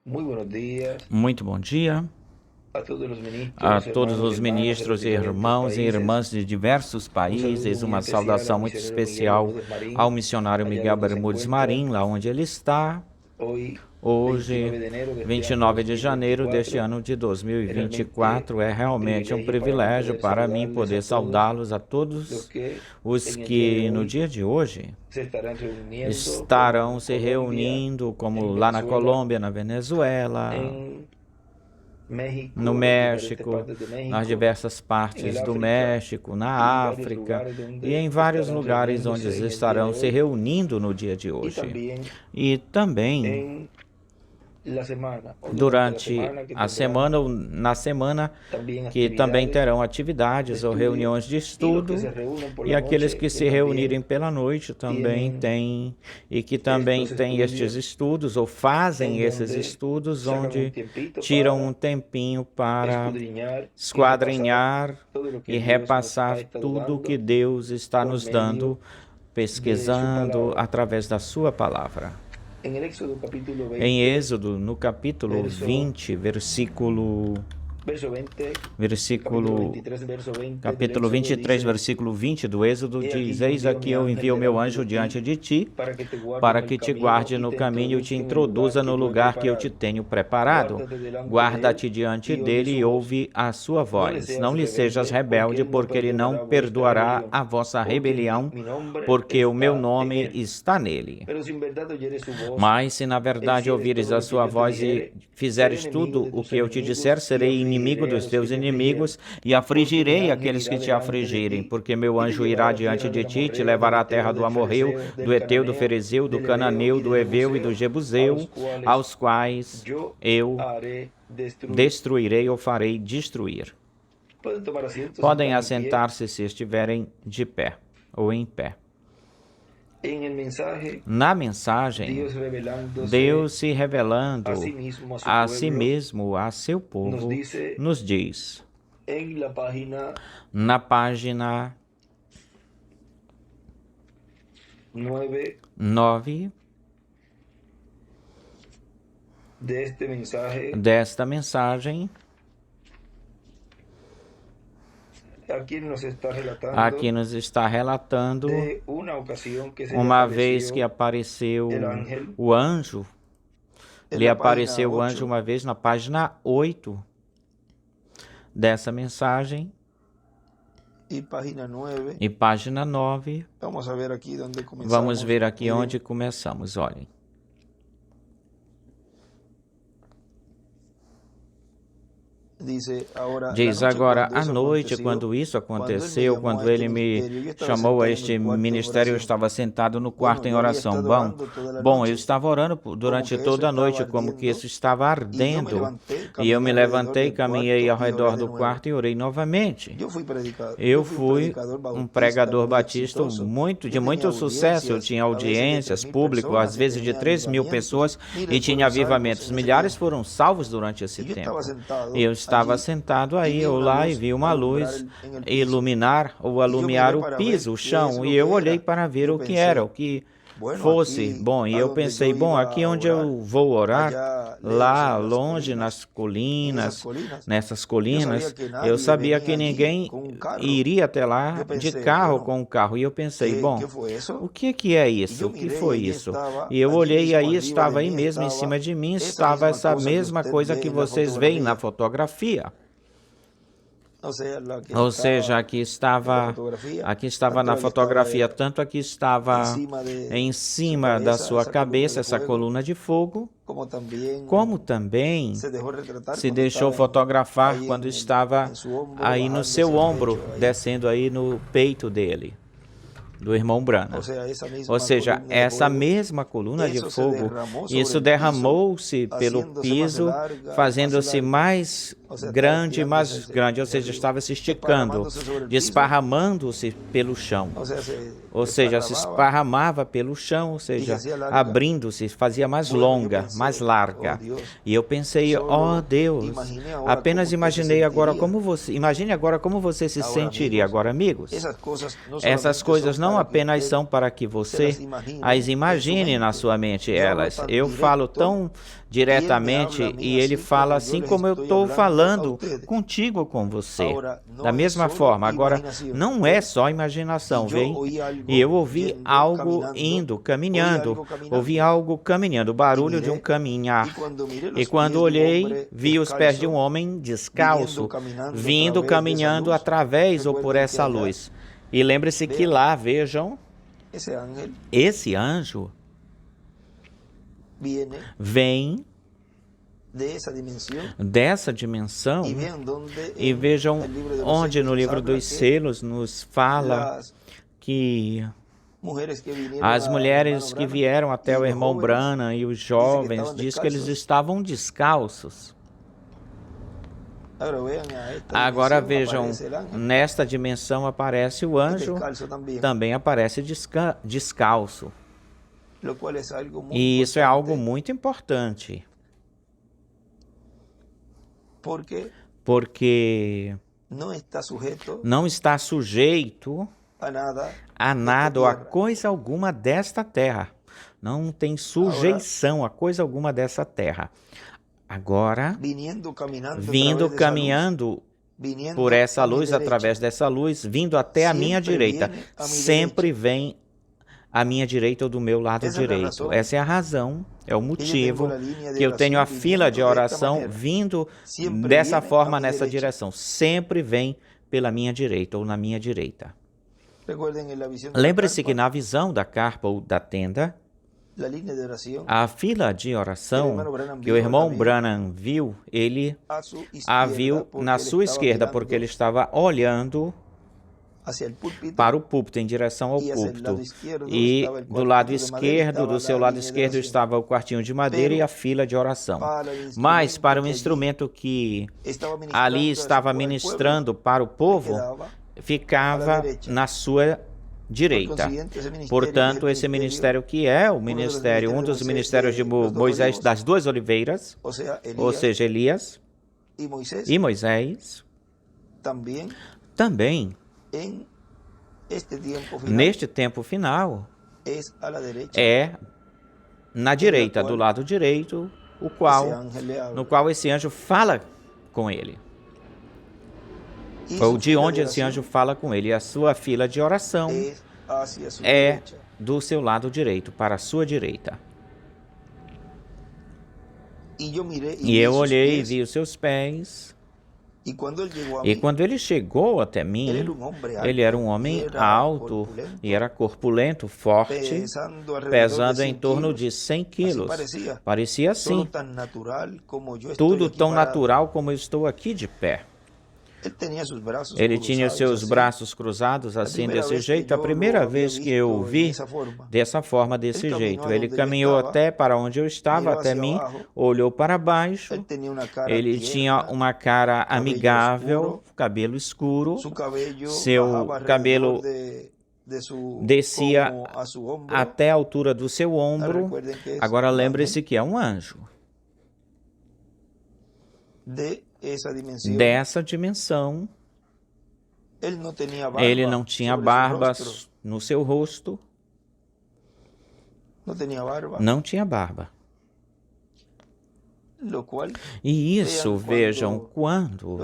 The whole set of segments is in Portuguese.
Muy buenos días Muito bom dia a todos os ministros, irmãos e irmãs de diversos países. Uma saudação muito especial ao missionário Miguel Bermúdez Marim, lá onde ele está. Hoje, 29 de janeiro deste ano de 2024, é realmente um privilégio para mim poder saudá-los a todos os que no dia de hoje estarão se reunindo, como lá na Colômbia, na Venezuela, no México, nas diversas partes do México, na África e em vários lugares onde estarão se reunindo no dia de hoje. E também durante a semana ou na semana que também terão atividades ou reuniões de estudo, e aqueles que se reunirem pela noite também têm, e que também têm estes estudos ou fazem esses estudos onde tiram um tempinho para esquadrinhar e repassar tudo que Deus está nos dando, pesquisando através da sua palavra. Em Êxodo, no capítulo 20, capítulo 23, versículo 20 do Êxodo, diz: Eis aqui eu envio o meu anjo diante de ti, para que te guarde no caminho e te introduza no lugar que eu te tenho preparado. Guarda-te diante dele e ouve a sua voz. Não lhe sejas rebelde, porque ele não perdoará a vossa rebelião, porque o meu nome está nele. Mas se na verdade ouvires a sua voz e fizeres tudo o que eu te disser, serei inimigo dos teus inimigos e afligirei aqueles que te afligirem, porque meu anjo irá diante de ti e te levará à terra do Amorreu, do Eteu, do Ferezeu, do Cananeu, do Eveu e do Jebuseu, aos quais eu destruirei ou farei destruir. Podem assentar-se se estiverem de pé ou em pé. Na mensagem, Deus se revelando a si mesmo, a seu povo, nos diz, na página 9 desta mensagem, aqui nos está relatando uma vez que apareceu o anjo, lhe apareceu o anjo uma vez na página 8 dessa mensagem. E página 9, vamos ver aqui onde começamos, olhem. Diz agora, à noite, quando isso aconteceu, quando ele me chamou a este ministério, eu estava sentado no quarto em oração. Bom, eu estava orando durante toda a noite, como que isso estava ardendo. E eu me levantei, caminhei ao redor do quarto e orei novamente. Eu fui um pregador batista de muito sucesso. Eu tinha audiências públicas, às vezes de 3.000 pessoas, e tinha avivamentos. Milhares foram salvos durante esse tempo. Eu estava sentado aí ou lá e vi uma luz iluminar ou alumiar o piso, o chão, e eu olhei para ver o que era, o que fosse. Bom, e eu pensei, aqui onde eu vou orar, lá longe nessas colinas, eu sabia que ninguém iria até lá de carro com o carro. E eu pensei, o que é isso? O que foi isso? E eu olhei e aí estava aí mesmo, em cima de mim, estava essa mesma coisa que vocês veem na fotografia. Ou seja, aqui estava na fotografia, tanto aqui estava em cima da sua cabeça essa coluna de fogo, como também se deixou fotografar quando estava aí no seu ombro, descendo aí no peito dele, do irmão Branham. Ou seja, essa mesma coluna de fogo, isso derramou-se pelo piso, fazendo-se mais grande, ou seja, estava se esticando, desparramando-se pelo chão. Ou seja, se esparramava pelo chão, ou seja, abrindo-se, fazia mais longa, mais larga. E eu pensei, Deus, apenas imagine agora como você se sentiria agora, amigos. Essas coisas não não apenas são para que você as imagine na sua mente elas. Eu falo tão diretamente e ele fala assim como eu estou falando contigo, com você. Da mesma forma, agora não é só imaginação, vem? E eu ouvi algo indo, caminhando, ouvi algo caminhando, o barulho de um caminhar. E quando olhei, vi os pés de um homem descalço, vindo caminhando através ou por essa luz. E lembre-se que lá, vejam, esse anjo vem dessa dimensão e vejam onde no livro dos selos nos fala que as mulheres que vieram até o irmão Branham e os jovens, diz que eles estavam descalços. Agora vejam, nesta dimensão aparece o anjo, também aparece descalço. E isso é algo muito importante. Porque não está sujeito a nada ou a coisa alguma desta terra. Não tem sujeição a coisa alguma dessa terra. Agora, vindo caminhando por essa luz, através dessa luz, vindo até a minha direita, sempre vem à minha direita ou do meu lado direito. Essa é a razão, é o motivo que eu tenho a fila de oração vindo dessa forma, nessa direção. Sempre vem pela minha direita ou na minha direita. Lembre-se que na visão da carpa ou da tenda, a fila de oração que o irmão Branham viu, ele a viu na sua esquerda, porque ele estava olhando para o púlpito, em direção ao púlpito. E do lado esquerdo, do seu lado esquerdo, estava o quartinho de madeira e a fila de oração. Mas para o instrumento que ali estava ministrando para o povo, ficava na sua direita. Portanto, esse ministério que é o ministério, um dos ministérios de Moisés das duas oliveiras, ou seja, Elias e Moisés, também neste tempo final é na direita, do lado direito, no qual esse anjo fala com ele. Ou de onde esse anjo fala com ele. A sua fila de oração é do seu lado direito, para a sua direita. E eu olhei e vi os seus pés. E quando ele chegou até mim, ele era um homem alto e era corpulento, forte, pesando em torno de 100 quilos. Parecia assim, tudo tão natural como eu estou aqui de pé. Ele tinha seus braços cruzados assim, desse jeito. A primeira vez que eu o vi dessa forma, desse jeito. Ele caminhou até para onde eu estava, até mim, olhou para baixo. Ele tinha uma cara amigável, cabelo escuro. Seu cabelo descia até a altura do seu ombro. Agora lembre-se que é um anjo. Dessa dimensão, ele não tinha barba no seu rosto, não tinha barba. E isso, vejam, quando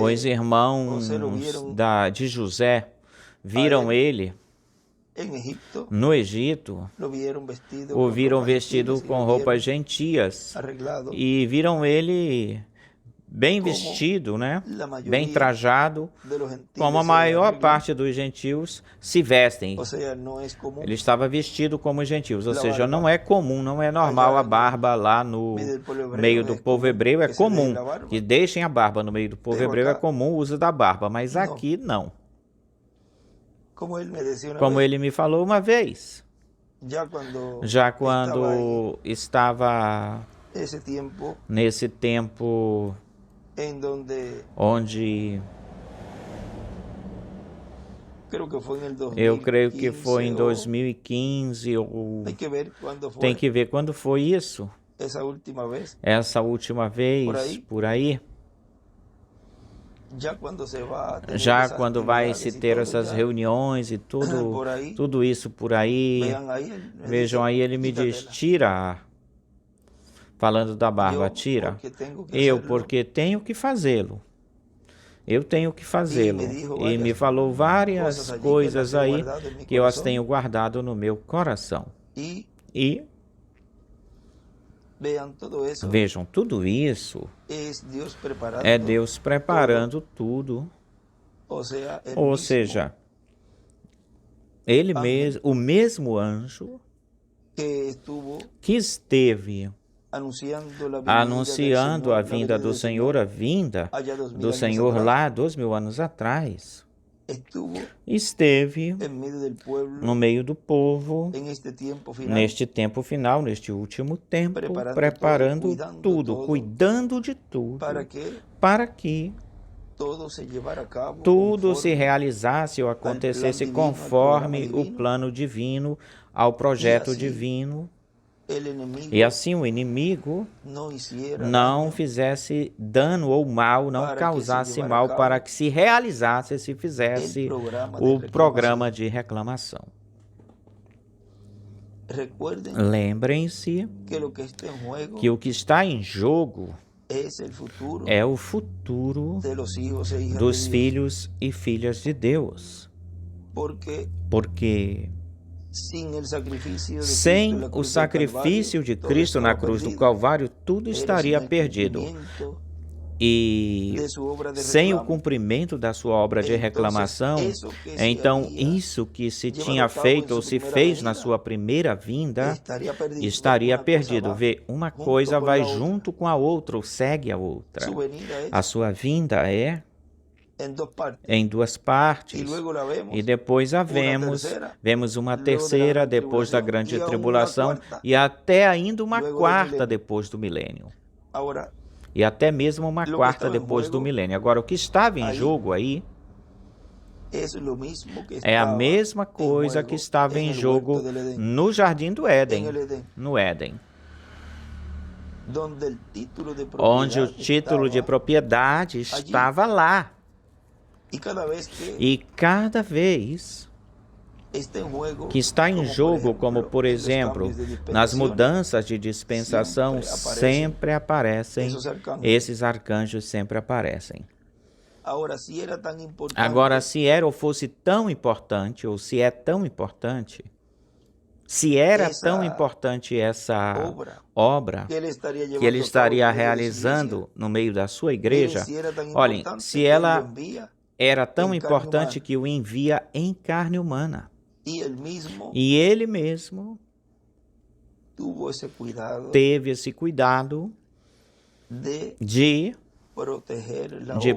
os irmãos de José viram ele no Egito, o viram vestido com roupas gentias e viram ele bem vestido, né? Bem trajado, como a maior parte dos gentios se vestem. Ele estava vestido como os gentios, ou seja, não é comum, não é normal a barba lá no meio do povo hebreu, é comum que deixem a barba no meio do povo hebreu, é comum o uso da barba, mas aqui não. Como ele me falou uma vez, já quando estava nesse tempo onde eu creio que foi em 2015 ou tem que ver quando foi isso, essa última vez por aí. Já quando vai se ter essas reuniões e tudo isso por aí, vejam aí, ele me diz, tira, falando da barba, tira. Eu, porque tenho que fazê-lo. Eu tenho que fazê-lo. E me falou várias coisas aí que eu as tenho guardado no meu coração. E vejam, tudo isso é Deus preparando tudo. Ou seja, ele mesmo, o mesmo anjo que esteve anunciando a vinda do Senhor, a vinda do Senhor lá 2000 anos atrás, esteve no meio do povo, neste tempo final, neste último tempo, preparando tudo, cuidando de tudo, para que tudo se realizasse ou acontecesse conforme o plano divino, ao projeto divino. E assim o inimigo não fizesse dano ou mal, não causasse mal, para que se realizasse, se fizesse o programa de reclamação. Lembrem-se que o que está em jogo é o futuro dos filhos e filhas de Deus. Porque sem o sacrifício de Cristo na cruz do Calvário, tudo estaria perdido. E sem o cumprimento da sua obra de reclamação, então isso que se tinha feito ou se fez na sua primeira vinda, estaria perdido. Vê, uma coisa vai junto com a outra, ou segue a outra. A sua vinda é em duas partes, e depois vemos uma terceira depois da grande tribulação, e até ainda uma quarta depois do milênio, e até mesmo uma quarta depois do milênio. Agora, o que estava em jogo aí é a mesma coisa que estava em jogo no Jardim do Éden, no Éden, onde o título de propriedade estava lá. E cada vez que está em jogo, como por exemplo, nas mudanças de dispensação, sempre aparecem, esses arcanjos sempre aparecem. Agora, se era ou fosse tão importante, ou se é tão importante, se era tão importante essa obra que ele estaria realizando no meio da sua igreja, olhem, se ela era tão importante que o envia em carne humana. E ele mesmo teve esse cuidado de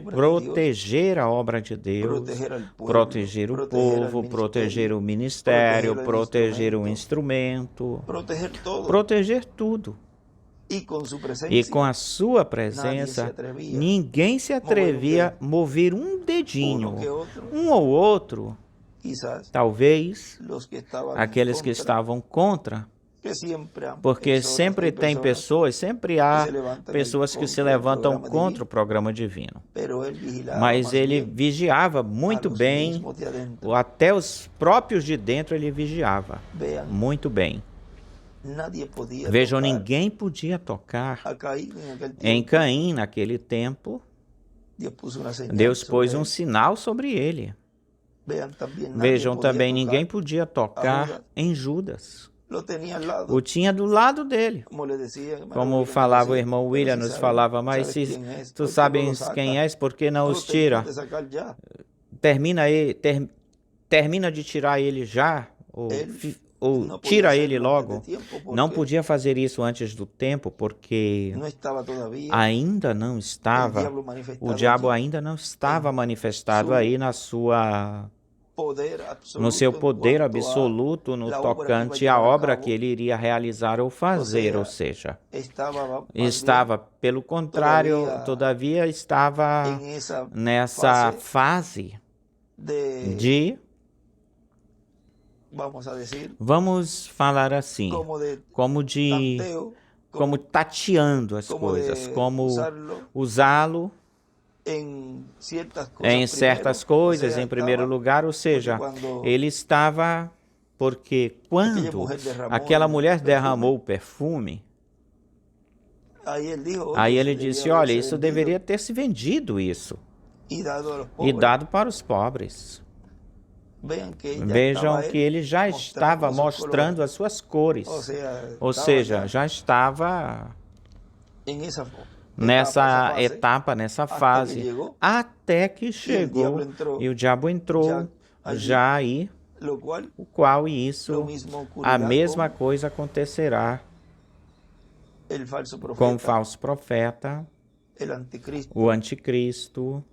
proteger a obra de Deus, proteger o povo, proteger o ministério, proteger o instrumento, proteger tudo. E com a sua presença, ninguém se atrevia a mover um dedinho, um ou outro, talvez aqueles que estavam contra, porque sempre tem pessoas, sempre há pessoas que se levantam contra o programa divino. Mas ele vigiava muito bem, até os próprios de dentro ele vigiava muito bem. Vejam, ninguém podia tocar em Caim naquele tempo. Deus pôs um sinal sobre ele. Vejam também, ninguém podia tocar em Judas. O tinha do lado dele. Como falava o irmão William, nos falava, mas se tu sabes quem és, por que não os tira? Termina de tirar ele já, ou tira ele logo. Não podia fazer isso antes do tempo, porque ainda não estava, o diabo ainda não estava manifestado aí no seu poder absoluto no tocante à obra que ele iria realizar ou fazer, ou seja, estava, pelo contrário, todavia estava nessa fase de, vamos falar assim, como tateando as coisas, como usá-lo em certas coisas, em primeiro lugar, ou seja, ele estava, porque quando aquela mulher derramou o perfume, aí ele disse, olha, isso deveria ter se vendido isso, e dado para os pobres. Vejam que ele já estava mostrando as suas cores, ou seja, já estava nessa etapa, nessa fase, até que chegou e o diabo entrou já aí, o qual isso, a mesma coisa acontecerá com o falso profeta, o anticristo,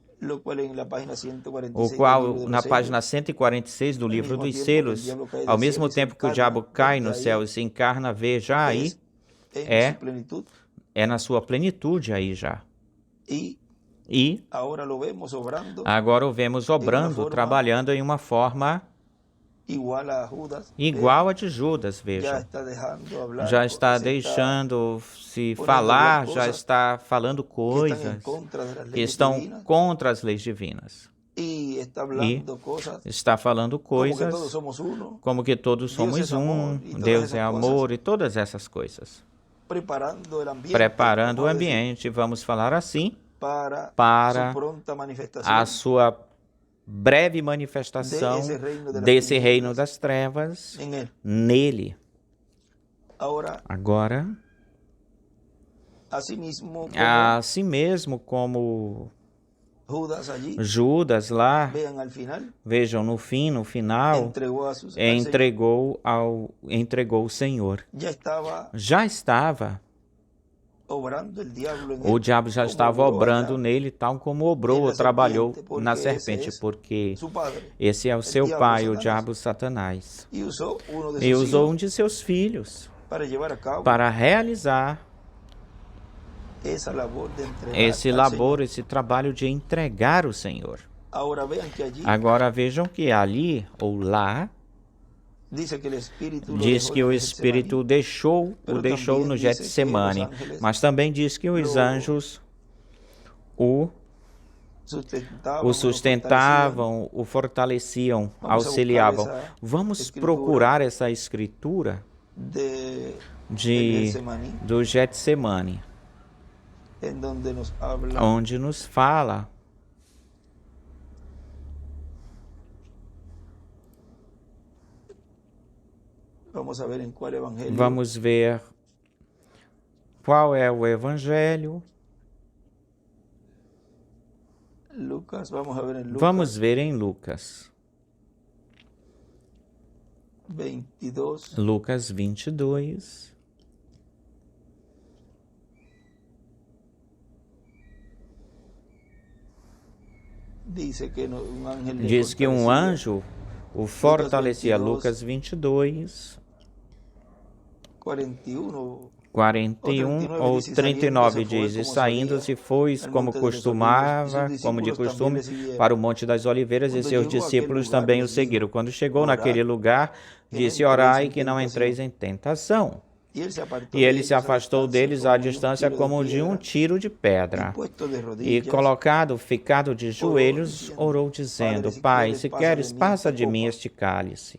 o qual, na página 146 do livro dos selos, ao mesmo tempo que o diabo cai no céu e se encarna, veja aí, é na sua plenitude aí já. E agora o vemos obrando, trabalhando em uma forma igual a de Judas, veja. Já está deixando se falar, já está falando coisas que estão contra as leis divinas. E está falando coisas como que todos somos um, Deus é amor e todas essas coisas. Preparando o ambiente, vamos falar assim, para a sua breve manifestação desse reino das trevas nele. Agora, assim mesmo como Judas lá, vejam, no final, entregou o Senhor. Já estava. O diabo já estava obrando nele, tal como obrou ou trabalhou na serpente, porque esse é o seu pai, o diabo Satanás. E usou um de seus filhos para realizar esse labor, esse trabalho de entregar o Senhor. Agora vejam que ali ou lá, diz que o Espírito o deixou no Getsemane, mas também diz que os anjos o sustentavam, o fortaleciam, auxiliavam. Vamos procurar essa escritura do Getsemane, onde nos fala Vamos ver qual é o evangelho. Vamos ver em Lucas. Lucas 22. Diz que um anjo o fortalecia. Lucas 22. 41 ou 39 diz, e saindo-se foi como costumava, como de costume, para o Monte das Oliveiras, e seus discípulos também o seguiram. Quando chegou naquele lugar, disse, orai que não entreis em tentação. E ele se afastou deles à distância como de um tiro de pedra. E ficado de joelhos, orou dizendo, Pai, se queres, passa de mim este cálice.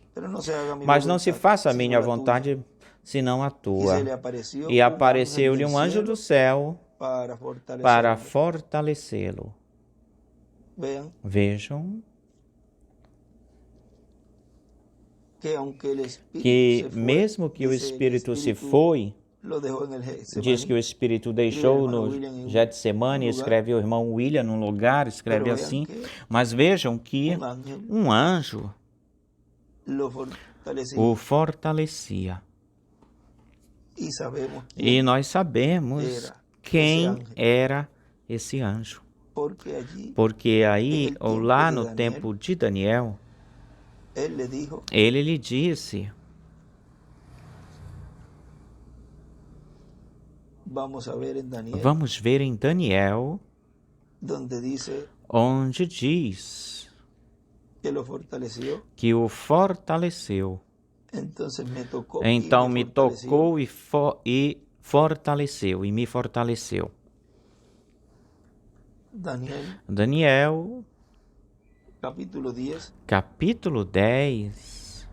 Mas não se faça a minha vontade, senão a tua. E apareceu-lhe um anjo do céu para fortalecê-lo. Vejam que mesmo que o Espírito se foi, diz que o Espírito deixou no Getsemane, escreve o irmão William num lugar, escreve assim, mas vejam que um anjo o fortalecia. E nós sabemos quem era esse anjo. Porque aí, ou lá no tempo de Daniel, ele lhe disse, vamos ver em Daniel, onde diz que o fortaleceu. Então me tocou e fortaleceu, e me fortaleceu. Daniel, capítulo 10. capítulo 10.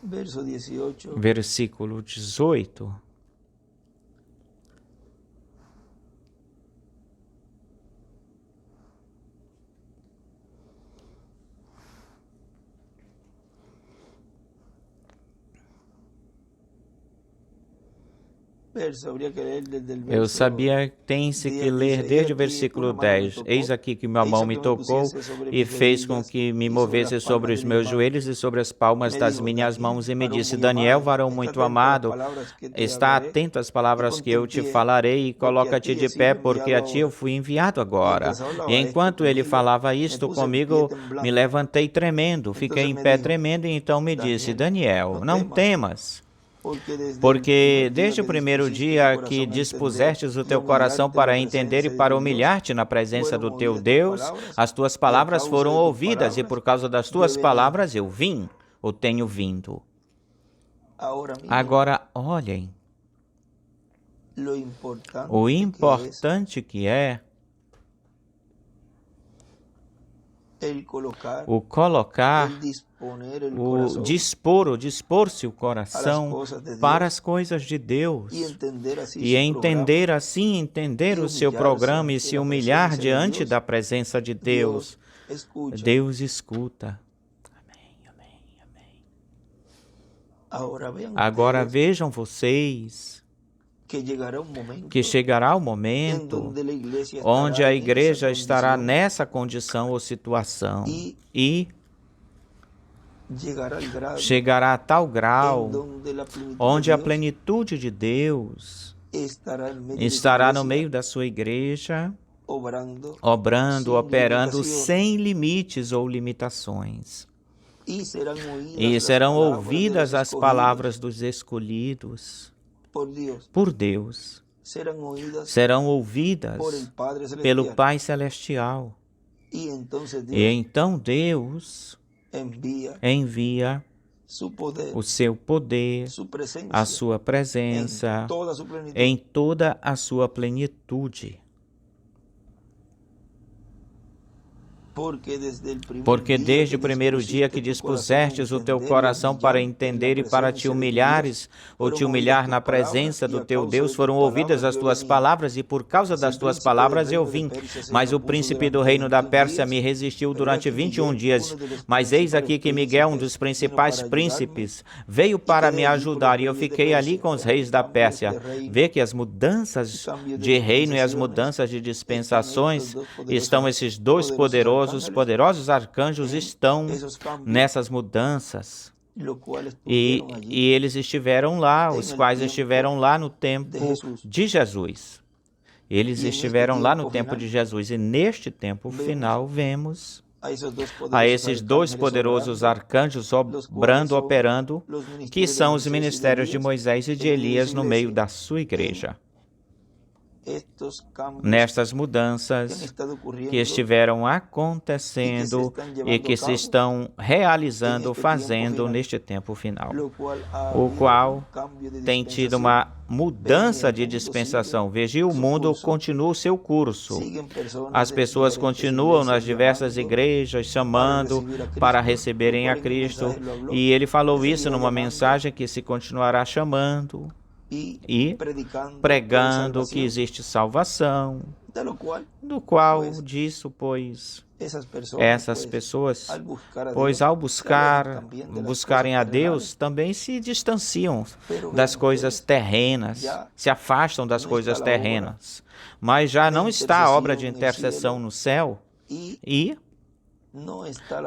Verso 18. Versículo 18. Eu sabia que tem-se que ler desde o versículo 10. Eis aqui que minha mão me tocou e fez com que me movesse sobre os meus joelhos e sobre as palmas das minhas mãos e me disse: Daniel, varão muito amado, está atento às palavras que eu te falarei e coloca-te de pé, porque a ti eu fui enviado agora. E enquanto ele falava isto comigo, me levantei tremendo, fiquei em pé tremendo, e então me disse: Daniel, não temas. Porque desde o primeiro dia que dispusestes o teu coração para entender e para humilhar-te na presença do teu Deus, as tuas palavras foram ouvidas, e por causa das tuas palavras eu vim, ou tenho vindo. Agora, olhem, o importante que é o colocar, o dispor-se o coração para as coisas de Deus e entender assim, entender o seu programa e se humilhar diante da presença de Deus. Deus escuta. Amém, amém, amém. Agora vejam vocês que chegará o momento onde a igreja estará nessa condição ou situação e chegará a tal grau onde a plenitude de Deus estará no meio da sua igreja, obrando, operando sem limites ou limitações. E serão ouvidas as palavras dos escolhidos por Deus, serão ouvidas pelo Pai Celestial. E então Deus envia o seu poder, a sua presença, em toda a sua plenitude. Porque desde o primeiro dia que dispusestes o teu coração para entender e para te humilhares, ou te humilhar na presença do teu Deus, foram ouvidas as tuas palavras, e por causa das tuas palavras eu vim. Mas o príncipe do reino da Pérsia me resistiu durante 21 dias. Mas eis aqui que Miguel, um dos principais príncipes, veio para me ajudar, e eu fiquei ali com os reis da Pérsia. Vê que as mudanças de reino e as mudanças de dispensações estão esses dois poderosos arcanjos estão nessas mudanças. E eles estiveram lá, os quais estiveram lá no tempo de Jesus. Eles estiveram lá no tempo de Jesus. E neste tempo final vemos a esses dois poderosos arcanjos obrando, operando, que são os ministérios de Moisés e de Elias no meio da sua igreja. Nestas mudanças que estiveram acontecendo e que se estão realizando, fazendo neste tempo final, o qual tem tido uma mudança de dispensação. Veja, o mundo continua o seu curso. As pessoas continuam nas diversas igrejas chamando para receberem a Cristo, e ele falou isso numa mensagem que se continuará chamando e pregando que existe salvação, do qual disso, pois, essas pessoas, pois ao buscarem a Deus, também se distanciam das coisas terrenas, se afastam das coisas terrenas, mas já não está a obra de intercessão no céu, e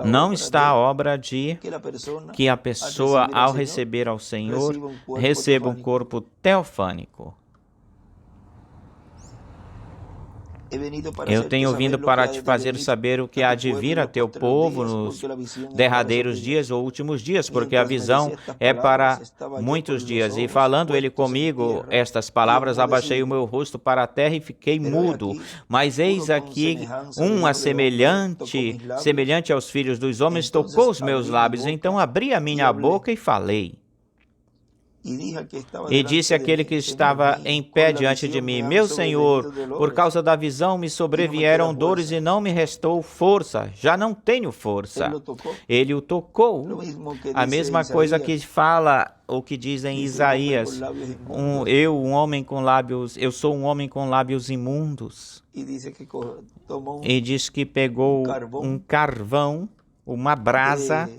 não está a obra de que a pessoa, ao receber ao Senhor, receba um corpo teofânico. Eu tenho vindo para te fazer saber o que há de vir a teu povo nos derradeiros dias ou últimos dias, porque a visão é para muitos dias. E falando ele comigo estas palavras, abaixei o meu rosto para a terra e fiquei mudo. Mas eis aqui semelhante aos filhos dos homens, tocou os meus lábios. Então abri a minha boca e falei. E disse àquele que estava em pé diante de mim: Meu Senhor, por causa da visão me sobrevieram dores e não me restou força. Já não tenho força. Ele o tocou. A mesma coisa que fala o que diz em Isaías: eu sou um homem com lábios imundos. E diz que pegou um carvão, uma brasa.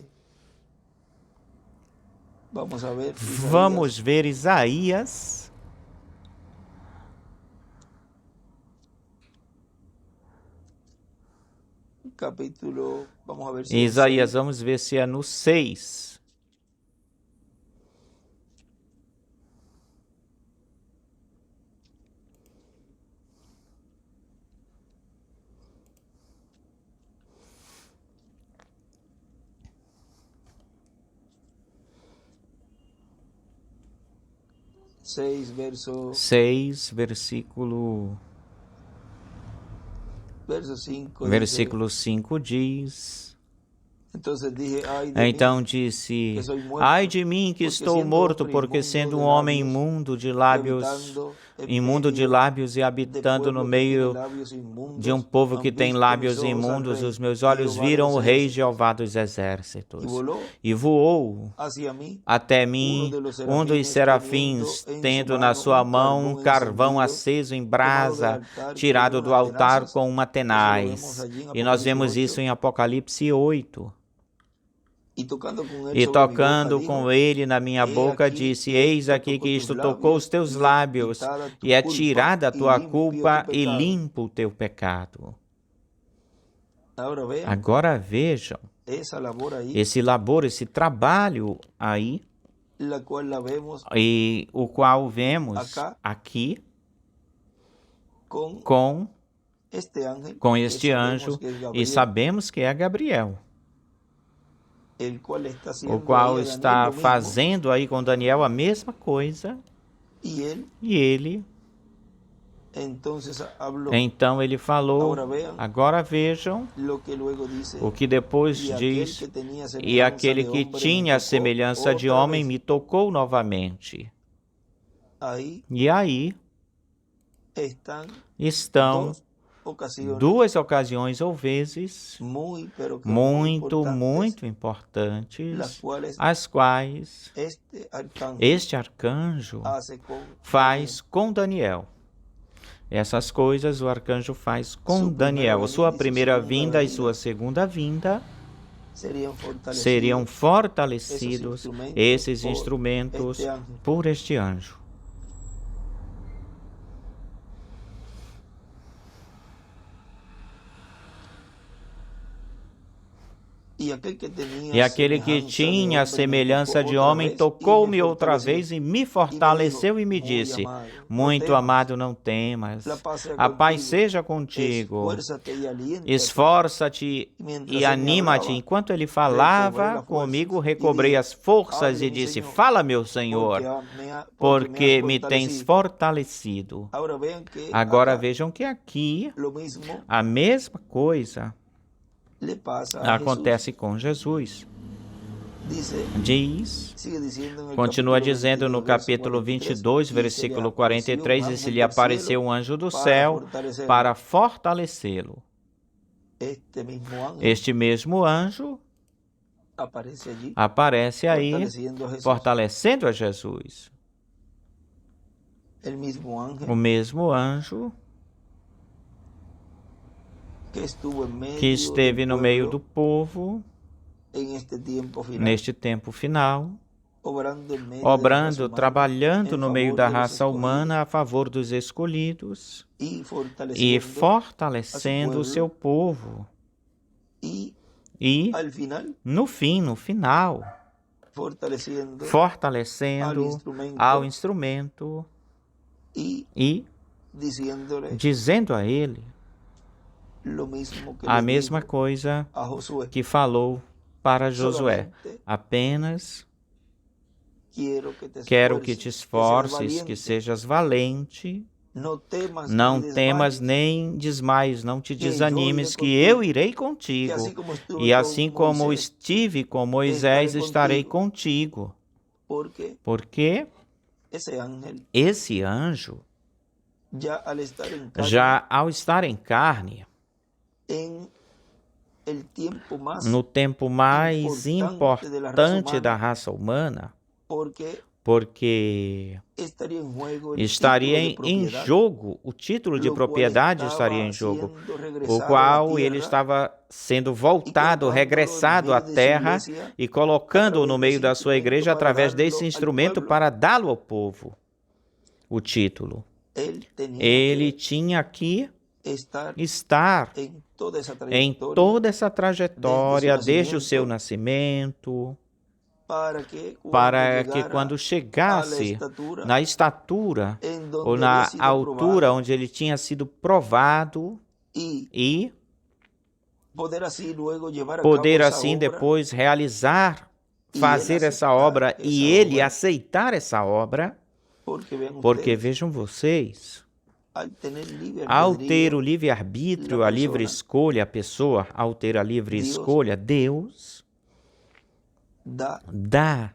Vamos ver Isaías. Isaías, vamos ver se é no 6. Versículo 5 diz: Então disse: Ai de mim que estou morto, porque sendo um homem imundo de lábios e habitando no meio de um povo que tem lábios imundos, os meus olhos viram o Rei Jeová dos exércitos. E voou até mim um dos serafins, tendo na sua mão um carvão aceso em brasa, tirado do altar com uma tenaz. E nós vemos isso em Apocalipse 8. E tocando com ele na minha boca, disse: Eis aqui que isto tocou os teus lábios, e é tirada a tua culpa e limpo o teu pecado. Agora vejam esse labor, esse trabalho aí, e o qual vemos aqui com este anjo, e sabemos que é Gabriel, o qual está fazendo aí com Daniel a mesma coisa, e ele, então ele falou. Agora vejam o que depois diz: E aquele que tinha a semelhança de homem me tocou novamente. E aí estão duas ocasiões ou vezes muito importantes, as quais este arcanjo faz com Daniel. Essas coisas o arcanjo faz com Daniel. A sua primeira vinda e sua segunda vinda seriam fortalecidos, esses instrumentos, por este anjo. E aquele que tinha a semelhança de homem tocou-me outra vez e me fortaleceu e me disse: Muito amado, não temas, a paz seja contigo, esforça-te e anima-te. Enquanto ele falava comigo, recobrei as forças e disse: Fala, meu Senhor, porque me tens fortalecido. Agora vejam que aqui a mesma coisa acontece com Jesus. Continua dizendo no capítulo 22, versículo 43, e se lhe apareceu um anjo do céu para fortalecê-lo. Este mesmo anjo aparece aí, fortalecendo a Jesus. O mesmo anjo que esteve no meio do povo neste tempo final, obrando, trabalhando no meio da raça humana a favor dos escolhidos e fortalecendo o seu povo. E, no final, fortalecendo ao instrumento e dizendo a ele: lo mismo que A le mesma dijo coisa a Josué. que falou para Josué. Solamente Apenas quero que que te te esforces, esforces, que sejas valente. não temas Não nem temas desmaies, nem desmaies, não te que eu irei desanimes, que contigo. eu irei E contigo. assim como estuve E assim com como Moisés, estive com Moisés, estarei contigo. contigo. Porque Porque esse ángel, esse anjo, já al estar em carne, já ao estar em carne, em el tiempo más no tempo mais importante da raça humana, porque estaria em jogo, o título de propriedade estaria em jogo, o qual ele estava sendo voltado, regressado à terra e colocando-o no meio da sua igreja através desse instrumento para dá-lo ao povo, o título. Ele tinha que estar em toda essa trajetória, desde o seu nascimento, para que quando chegasse na estatura ou na altura onde ele tinha sido provado e poder assim depois realizar, fazer essa obra e ele aceitar essa obra, porque vejam vocês, ao ter o livre-arbítrio, a livre escolha, a pessoa, ao ter a livre escolha, Deus dá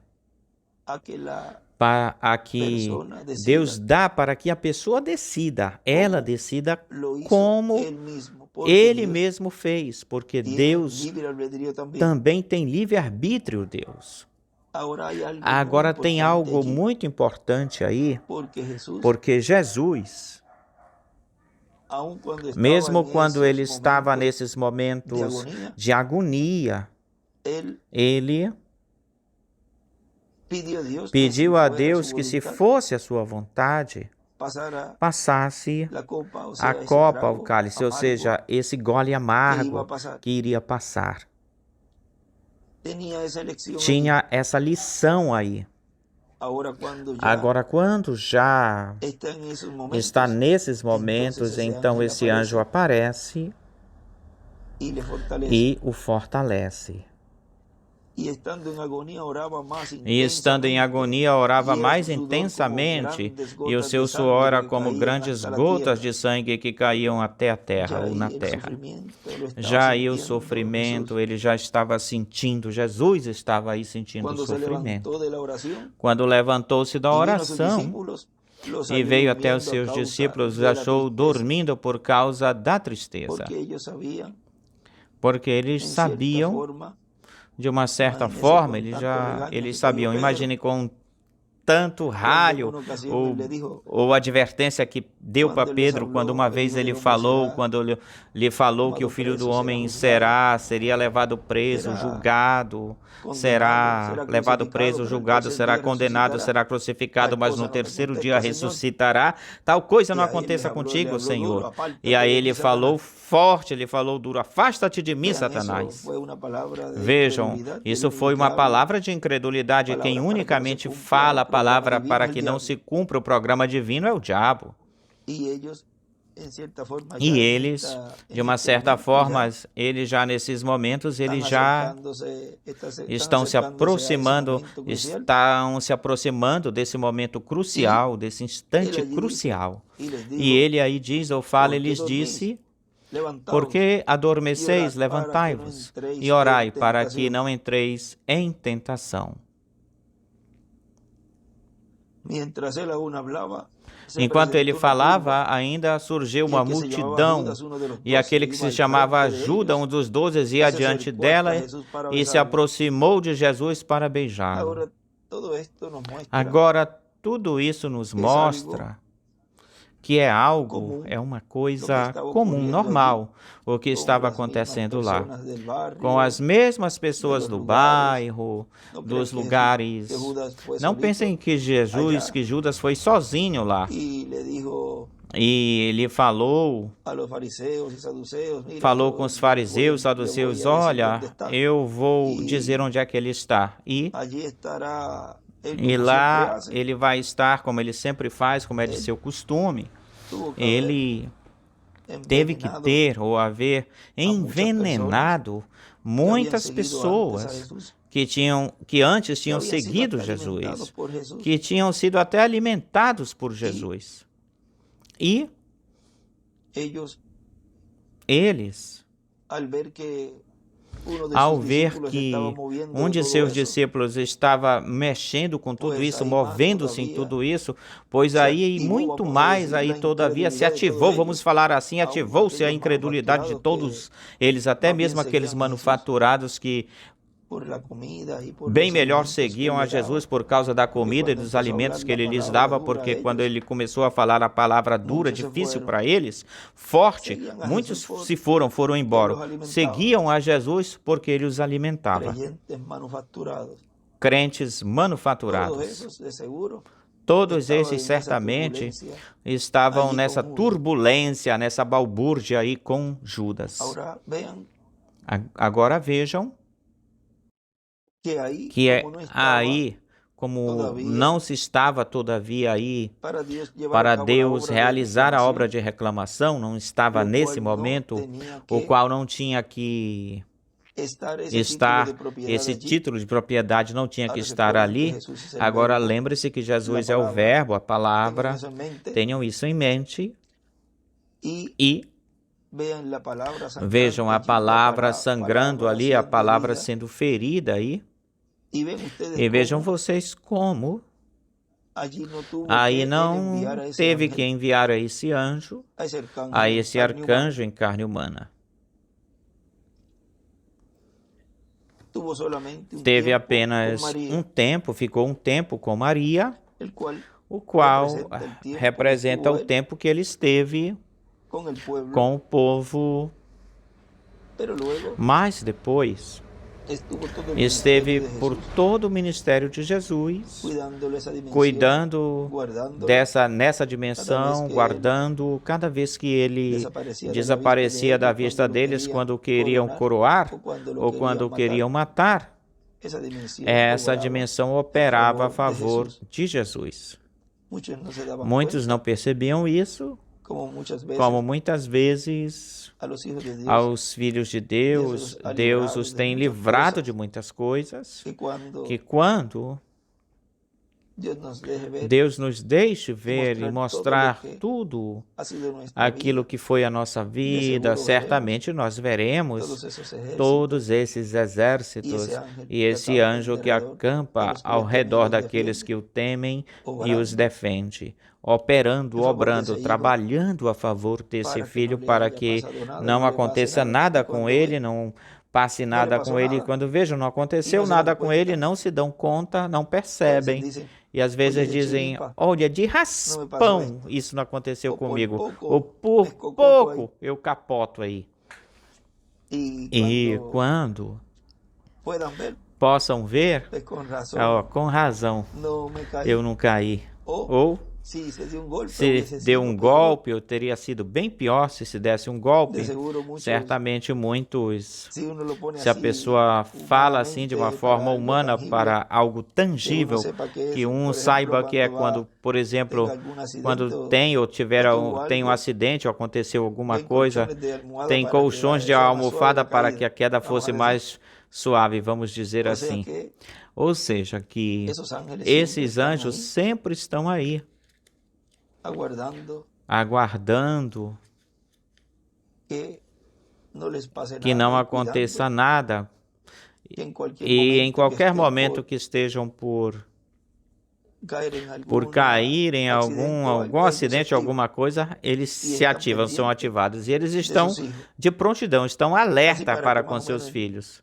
para que a pessoa decida, ela decida como ele mesmo fez, porque Deus também tem livre-arbítrio, Deus. Agora tem algo muito importante aí, porque Jesus, mesmo quando ele estava nesses momentos de agonia, ele pediu a Deus que, se fosse a sua vontade, passasse a copa, o cálice, ou seja, esse gole amargo que iria passar. Tinha essa lição aí. Agora, quando já está nesses momentos, então esse anjo aparece e o fortalece. E estando em agonia, orava mais intensamente, e o seu suor era como grandes gotas de sangue que caíam até a terra ou na terra. Já aí o sofrimento, ele já estava sentindo, Jesus estava aí sentindo o sofrimento. Quando levantou-se da oração e veio até os seus discípulos, os achou dormindo por causa da tristeza. Porque eles sabiam, de uma certa forma, eles sabiam. Imagine com tanto ralho ou advertência que deu para Pedro quando uma vez ele falou, quando lhe falou que o Filho do Homem seria levado preso, julgado, será levado preso, julgado, será condenado, será crucificado, mas no terceiro dia ressuscitará. Tal coisa não aconteça contigo, Senhor. E aí ele falou forte, ele falou duro: afasta-te de mim, Satanás. Vejam, isso foi uma palavra de incredulidade. Quem unicamente fala a palavra para que não se cumpra o programa divino é o diabo. E eles, de uma certa forma, eles já nesses momentos, eles já estão se aproximando desse momento crucial, desse instante crucial. E ele aí diz, ou fala, ele lhes disse: porque adormeceis, levantai-vos e orai para que não entreis em tentação. Enquanto ele falava, ainda surgiu uma multidão, e aquele que se chamava Judas, um dos 12, ia diante dela e se aproximou de Jesus para beijá-lo. Agora, tudo isso nos mostra que é uma coisa comum, normal, o que estava acontecendo lá, com as mesmas pessoas do bairro, dos lugares. Não pensem que Judas foi sozinho lá. E ele falou com os fariseus e saduceus: olha, eu vou dizer onde é que ele está. E lá ele vai estar, como ele sempre faz, como é de seu costume. Ele teve que ter ou haver envenenado muitas pessoas que antes tinham seguido Jesus, que tinham sido até alimentados por Jesus. E eles, ao ver que um de seus discípulos estava mexendo com tudo isso, movendo-se em tudo isso, pois aí muito mais, aí todavia se ativou, vamos falar assim, ativou-se a incredulidade de todos eles, até mesmo aqueles manufaturados que bem melhor seguiam a Jesus por causa da comida e dos alimentos que ele lhes dava, porque quando ele começou a falar a palavra dura, difícil para eles, forte, muitos se foram embora. Seguiam a Jesus porque ele os alimentava. Crentes manufaturados. Todos esses certamente estavam nessa turbulência, nessa balbúrdia aí com Judas. Agora vejam que aí, como não se estava todavia aí para Deus realizar a obra de reclamação, não estava nesse momento, o qual não tinha que estar, esse título de propriedade não tinha que estar ali. Agora lembre-se que Jesus é o verbo, a palavra, tenham isso em mente e vejam a palavra sangrando ali, a palavra sendo ferida aí. E vejam vocês como aí não teve que enviar a esse anjo, a esse arcanjo em carne humana. Teve apenas um tempo, ficou um tempo com Maria, o qual representa o tempo que ele esteve com o povo, mas depois esteve por todo o ministério de Jesus, cuidando nessa dimensão, guardando cada vez que ele desaparecia da vista deles, quando queriam coroar ou quando queriam matar. Essa dimensão operava a favor de Jesus. Muitos não percebiam isso, como muitas vezes aos filhos de Deus, Deus os tem livrado de muitas coisas, que quando Deus nos deixe ver e mostrar tudo aquilo que foi a nossa vida, certamente nós veremos todos esses exércitos e esse anjo que acampa ao redor daqueles que o temem e os defende, operando, obrando, trabalhando a favor desse filho para que não aconteça nada com ele, não passe nada com ele. Quando vejam, não aconteceu nada com ele, não se dão conta, não percebem. E às vezes dizem, olha, de raspão isso não aconteceu comigo. Ou por pouco eu capoto aí. E quando possam ver, com razão, eu não caí. Ou se deu um golpe, eu teria sido bem pior se desse um golpe. Certamente muitos, se a pessoa fala assim de uma forma humana para algo tangível, que saiba que é quando, por exemplo, quando tem um acidente ou aconteceu alguma coisa, tem colchões de almofada para que a queda fosse mais suave, vamos dizer assim. Ou seja, que esses anjos sempre estão aí, aguardando que não aconteça nada e em qualquer momento que estejam por cair em algum acidente, alguma coisa, eles se ativam, são ativados. E eles estão de prontidão, estão alerta para com seus filhos.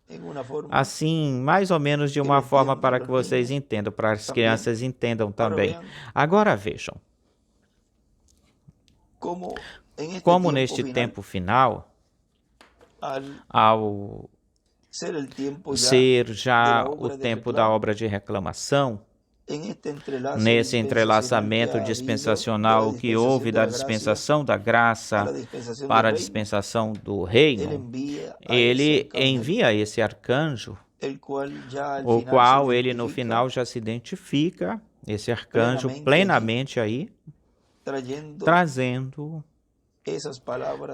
Assim, mais ou menos de uma forma para que vocês entendam, para as crianças entendam também. Agora vejam. Como neste tempo final, ao ser já o tempo da obra de reclamação, nesse entrelaçamento dispensacional que houve da dispensação da graça para a dispensação do reino, ele envia esse arcanjo, o qual ele no final já se identifica, esse arcanjo plenamente aí, trazendo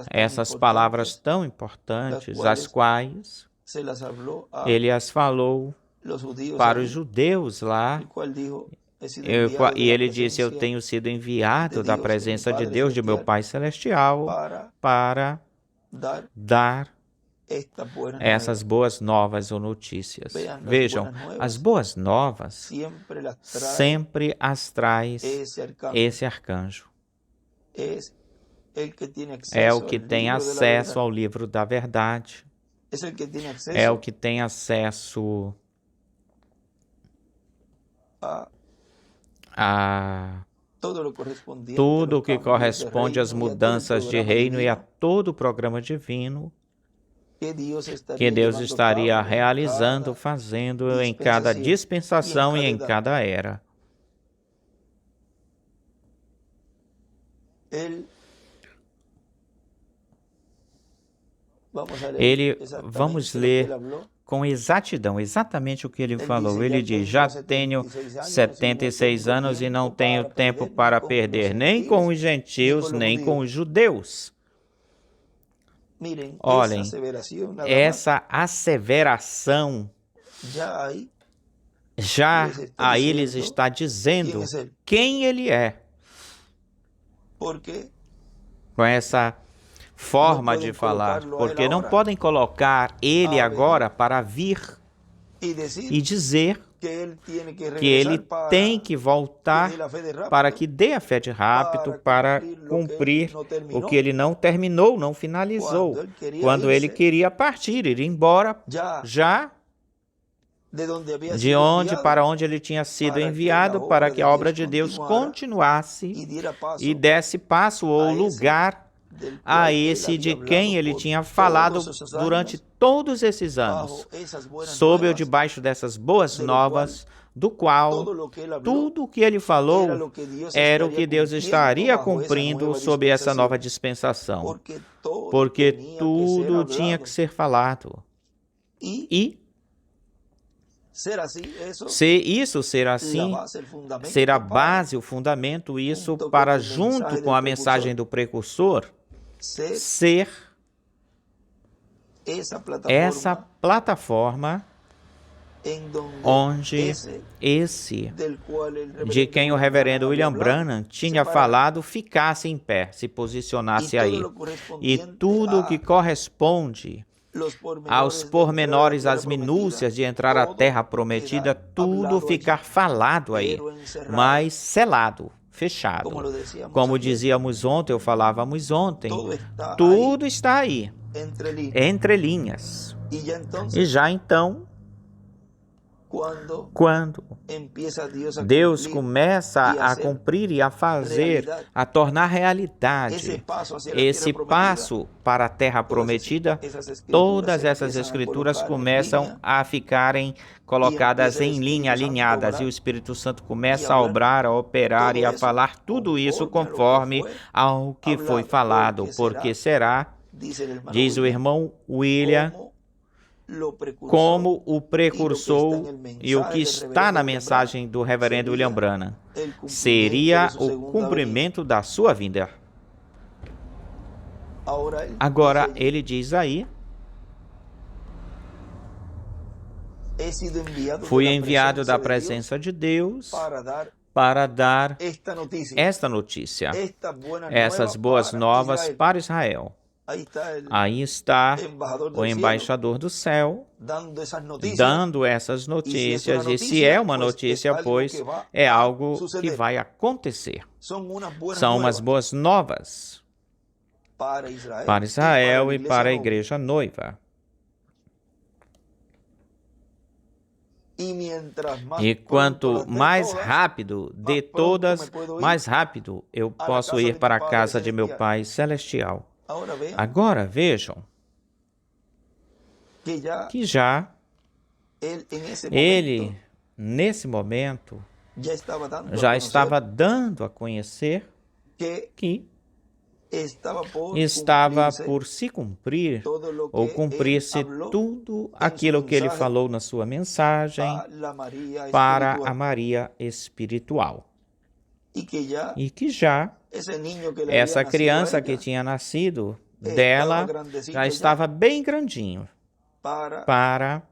essas palavras tão importantes, as quais ele as falou para os judeus lá, e ele disse: eu tenho sido enviado da presença de Deus, de meu Pai Celestial, para dar essas boas novas ou notícias. Vejam, as boas novas sempre as traz esse arcanjo. É o que tem acesso ao livro da verdade. É o que tem acesso a tudo o que corresponde às mudanças de reino e a todo o programa divino que Deus estaria realizando, fazendo em cada dispensação e em cada era. Vamos ler com exatidão, exatamente o que ele falou. Ele diz: já tenho 76 anos e não tenho tempo para perder, nem com os gentios, nem com os judeus. Olhem, essa asseveração já a eles está dizendo quem ele é. Com essa forma de falar, porque não podem colocar ele agora para vir e dizer que ele tem que voltar para que dê a fé de rápido, para cumprir o que ele não terminou, não finalizou. Quando ele queria partir, ir embora, já de onde para onde ele tinha sido enviado, para que a obra de Deus continuasse e desse passo ou lugar a esse de quem ele tinha falado durante todos esses anos, sob ou debaixo dessas boas novas, do qual tudo o que ele falou era o que Deus estaria cumprindo sob essa nova dispensação, porque tudo tinha que ser falado. E se isso ser assim, ser a base, o fundamento, isso para junto com a mensagem do precursor, ser essa plataforma onde esse, de quem o reverendo William Branham tinha falado, ficasse em pé, se posicionasse aí. E tudo o que corresponde aos pormenores, às minúcias de entrar à terra prometida, tudo ficar falado aí, mas selado, fechado. Como dizíamos ontem, ou falávamos ontem, tudo está aí, entre linhas. E já então, quando Deus começa a cumprir e a fazer, a tornar realidade esse passo para a terra prometida, todas essas escrituras começam a ficarem colocadas em linha, alinhadas, e o Espírito Santo começa a obrar, a operar e a falar tudo isso conforme ao que foi falado, porque será, diz o irmão William, como o precursor e o que está na mensagem do reverendo William Branham, seria o cumprimento da sua vinda. Agora, ele diz aí: fui enviado da presença de Deus para dar esta notícia, essas boas novas para Israel. Aí está o embaixador do céu dando essas notícias, e se é uma notícia, pois é algo que vai acontecer. São umas boas novas para Israel e para a igreja noiva. E quanto mais rápido de todas, mais rápido eu posso ir para a casa de meu Pai Celestial. Agora vejam que já ele, nesse momento, já estava dando a conhecer que estava por se cumprir ou cumprir-se tudo aquilo que ele falou na sua mensagem para a Maria espiritual. e que já essa criança que tinha nascido dela já estava bem grandinho para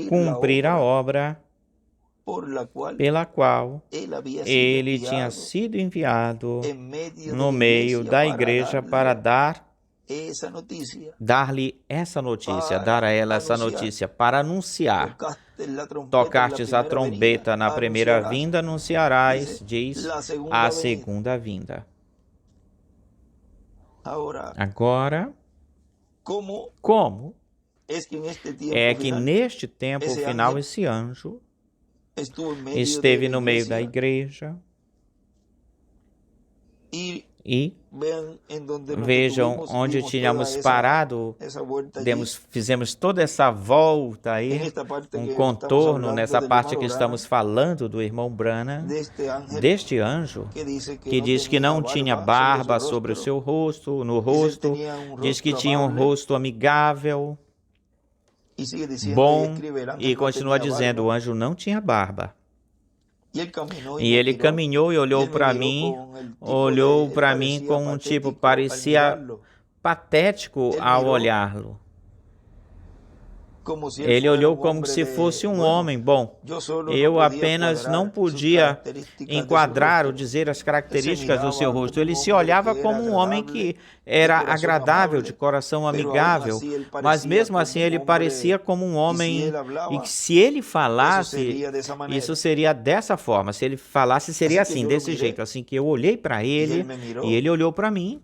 cumprir a obra pela qual ele tinha sido enviado no meio da igreja para dar-lhe essa notícia, dar a ela essa notícia, para anunciar. Tocartes a trombeta na primeira vinda, anunciarás, diz, a segunda vinda. Agora, como é que neste tempo final esse anjo esteve no meio da igreja e vejam onde tínhamos parado, fizemos toda essa volta aí, um contorno nessa parte que estamos falando do irmão Branham, deste anjo que diz que não tinha barba sobre o seu rosto, no rosto, diz que tinha um rosto amigável, bom, e continua dizendo, o anjo não tinha barba. E ele caminhou e olhou para mim com um tipo, parecia patético ao olhá-lo. Ele olhou como se fosse um homem. Bom, eu apenas não podia enquadrar ou dizer as características do seu rosto. Ele se olhava como um homem que era agradável, de coração amigável, mas mesmo assim ele parecia como um homem, e que se ele falasse, isso seria dessa forma, se ele falasse seria assim, desse jeito, assim que eu olhei para ele, e ele olhou para mim,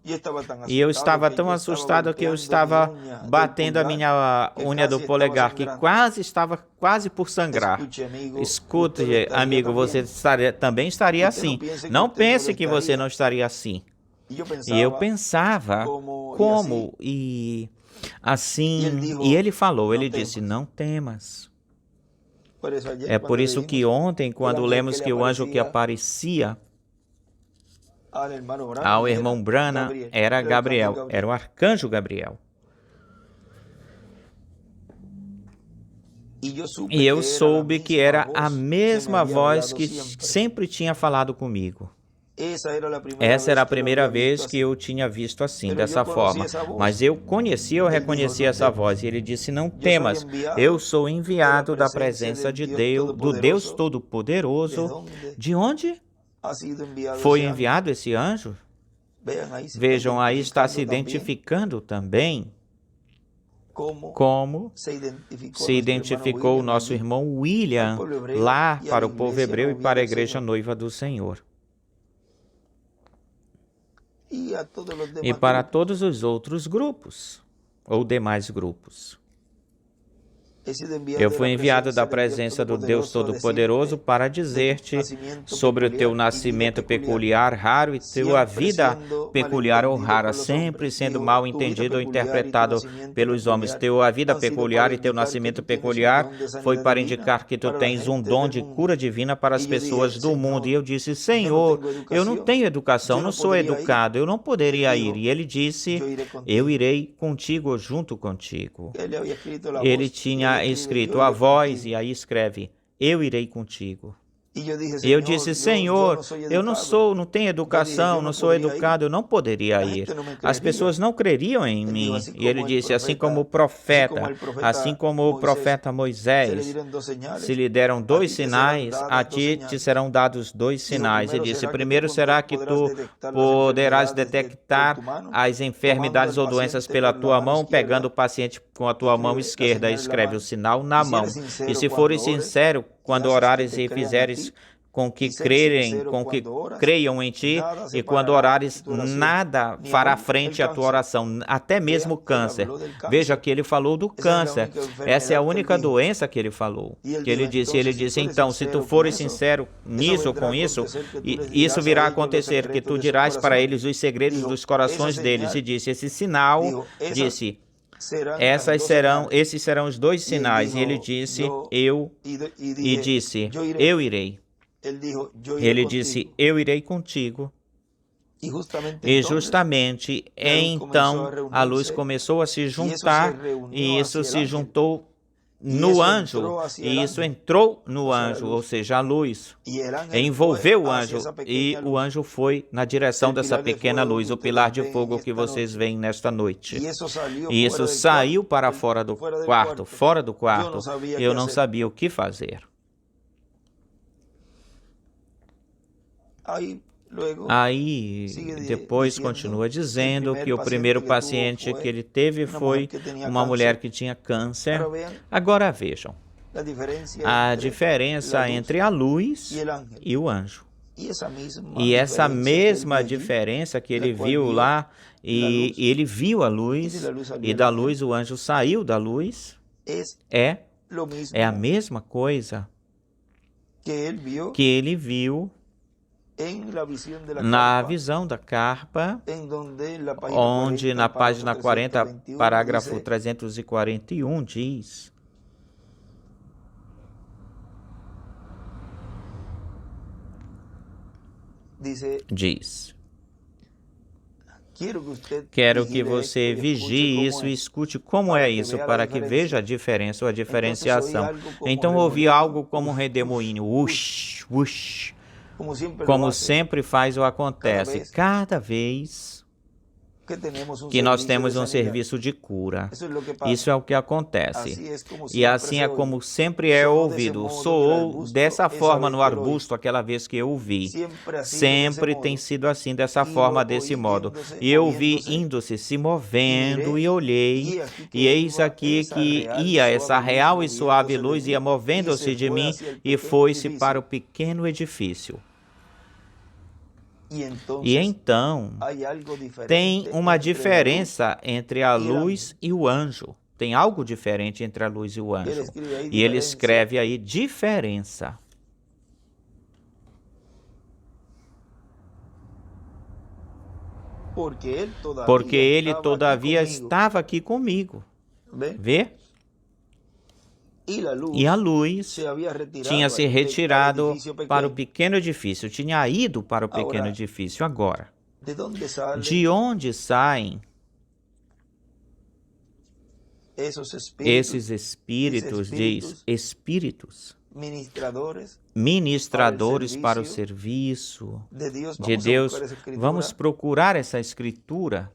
e eu estava tão assustado que eu estava batendo a minha unha do polegar, que estava quase por sangrar. Escute, amigo, você também estaria assim. Não pense que você não estaria assim. E eu pensava, como? E assim, e ele falou, ele disse, não temas. É por isso que ontem, quando lemos que o anjo que aparecia ao irmão Branham era Gabriel, era o arcanjo Gabriel. E eu soube que era a mesma voz que sempre tinha falado comigo. Essa era a primeira vez que eu tinha visto assim, dessa forma. Mas eu reconheci essa voz. E ele disse, não temas, eu sou enviado da presença de Deus, do Deus Todo-Poderoso. De onde foi enviado esse anjo? Vejam, aí está se identificando também como se identificou o nosso irmão William lá para o povo hebreu e para a igreja noiva do Senhor. E para todos os outros grupos, ou demais grupos. Eu fui enviado da presença do Deus Todo-Poderoso para dizer-te sobre o teu nascimento peculiar, raro, e tua vida peculiar ou rara, sempre sendo mal entendido ou interpretado pelos homens. Tua vida peculiar e teu nascimento peculiar foi para indicar que tu tens um dom de cura divina para as pessoas do mundo. E eu disse, Senhor, eu não tenho educação, não sou educado, eu não poderia ir. E ele disse, eu irei contigo, junto contigo. Ele tinha escrito a voz, e aí escreve, eu irei contigo. E eu disse, Senhor, eu não tenho educação, não sou educado, eu não poderia ir. As pessoas não creriam em mim. E ele disse, assim como o profeta Moisés, se lhe deram 2 sinais, a ti te serão dados 2 sinais. Ele disse, primeiro será que tu poderás detectar as enfermidades ou doenças pela tua mão, pegando o paciente com a tua mão esquerda, escreve o sinal na mão. E se fores sincero, quando orares e fizeres com que creiam em ti, e quando orares, nada fará frente à tua oração, até mesmo câncer. Veja que ele falou do câncer. Essa é a única doença que ele falou. Que ele disse, então, se tu fores sincero nisso ou com isso, isso virá a acontecer, que tu dirás para eles os segredos dos corações deles. E disse, esse sinal, esses serão os 2 sinais. E ele disse, eu irei. Ele disse, eu irei contigo. E justamente então a luz começou a se juntar, e isso se juntou no anjo, e isso entrou no anjo, ou seja, a luz, envolveu o anjo, e o anjo foi na direção dessa pequena luz, o pilar de fogo que vocês veem nesta noite. E isso saiu para fora do quarto, eu não sabia o que fazer. Aí, depois continua dizendo que o primeiro paciente que ele teve foi uma mulher que tinha câncer. Agora vejam a diferença entre a luz e o anjo. E essa mesma diferença que ele viu lá, e ele viu a luz, e da luz o anjo saiu da luz, é a mesma coisa que ele viu na visão da carpa, onde na página 40, parágrafo 341, diz: quero que você vigie isso e escute como é isso, para que veja a diferença ou a diferenciação. Então ouvi algo como um redemoinho, ush, ush, como sempre faz ou acontece, cada vez que nós temos um serviço de cura. Isso é o que acontece. E assim é como sempre é ouvido. Soou dessa forma no arbusto aquela vez que eu o vi. Sempre tem sido assim, dessa forma, desse modo. E eu vi indo-se, se movendo, e olhei, e eis aqui que ia essa real e suave luz, ia movendo-se de mim, e foi-se para o pequeno edifício. E então, tem uma diferença entre a luz e o anjo. Tem algo diferente entre a luz e o anjo. E ele escreve aí diferença. Porque ele todavia estava aqui comigo. Vê? E a luz tinha se retirado para o pequeno edifício, tinha ido para o pequeno edifício. Agora, de onde saem esses espíritos, diz, espíritos ministradores para o serviço de Deus? Vamos procurar essa escritura.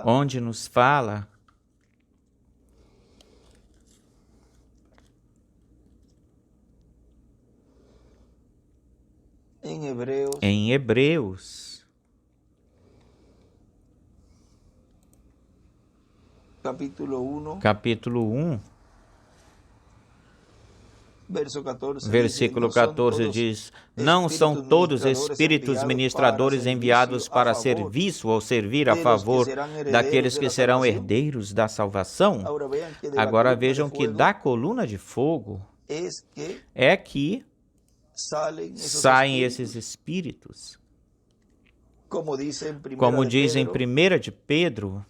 Onde nos fala em Hebreus, capítulo 1, versículo 14 diz: não são todos espíritos ministradores enviados para serviço ou servir a favor daqueles que serão herdeiros da salvação? Agora vejam que da coluna de fogo é que saem esses espíritos. Como diz em 1 de Pedro,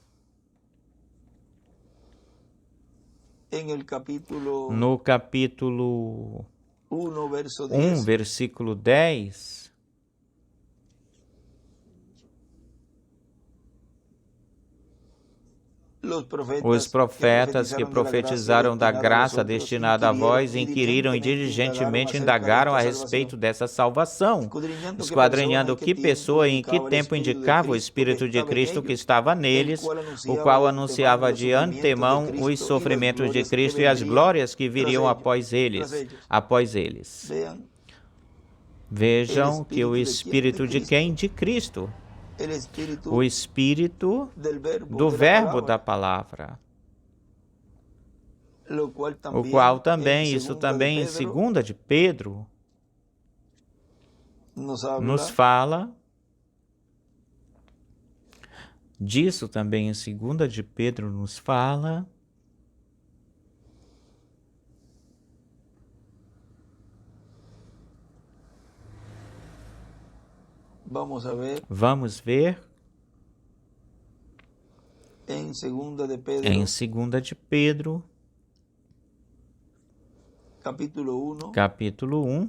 no capítulo 1, versículo 10, os profetas que profetizaram da graça destinada a vós inquiriram e diligentemente indagaram a respeito dessa salvação, esquadrinhando que pessoa e em que tempo indicava o Espírito de Cristo que estava neles, o qual anunciava de antemão os sofrimentos de Cristo e as glórias que viriam após eles. Vejam que o Espírito de quem? De Cristo. O Espírito do Verbo da Palavra, o qual também, isso também em 2 de Pedro, nos fala disso também em 2 de Pedro nos fala. Vamos ver em 2 de Pedro, capítulo 1,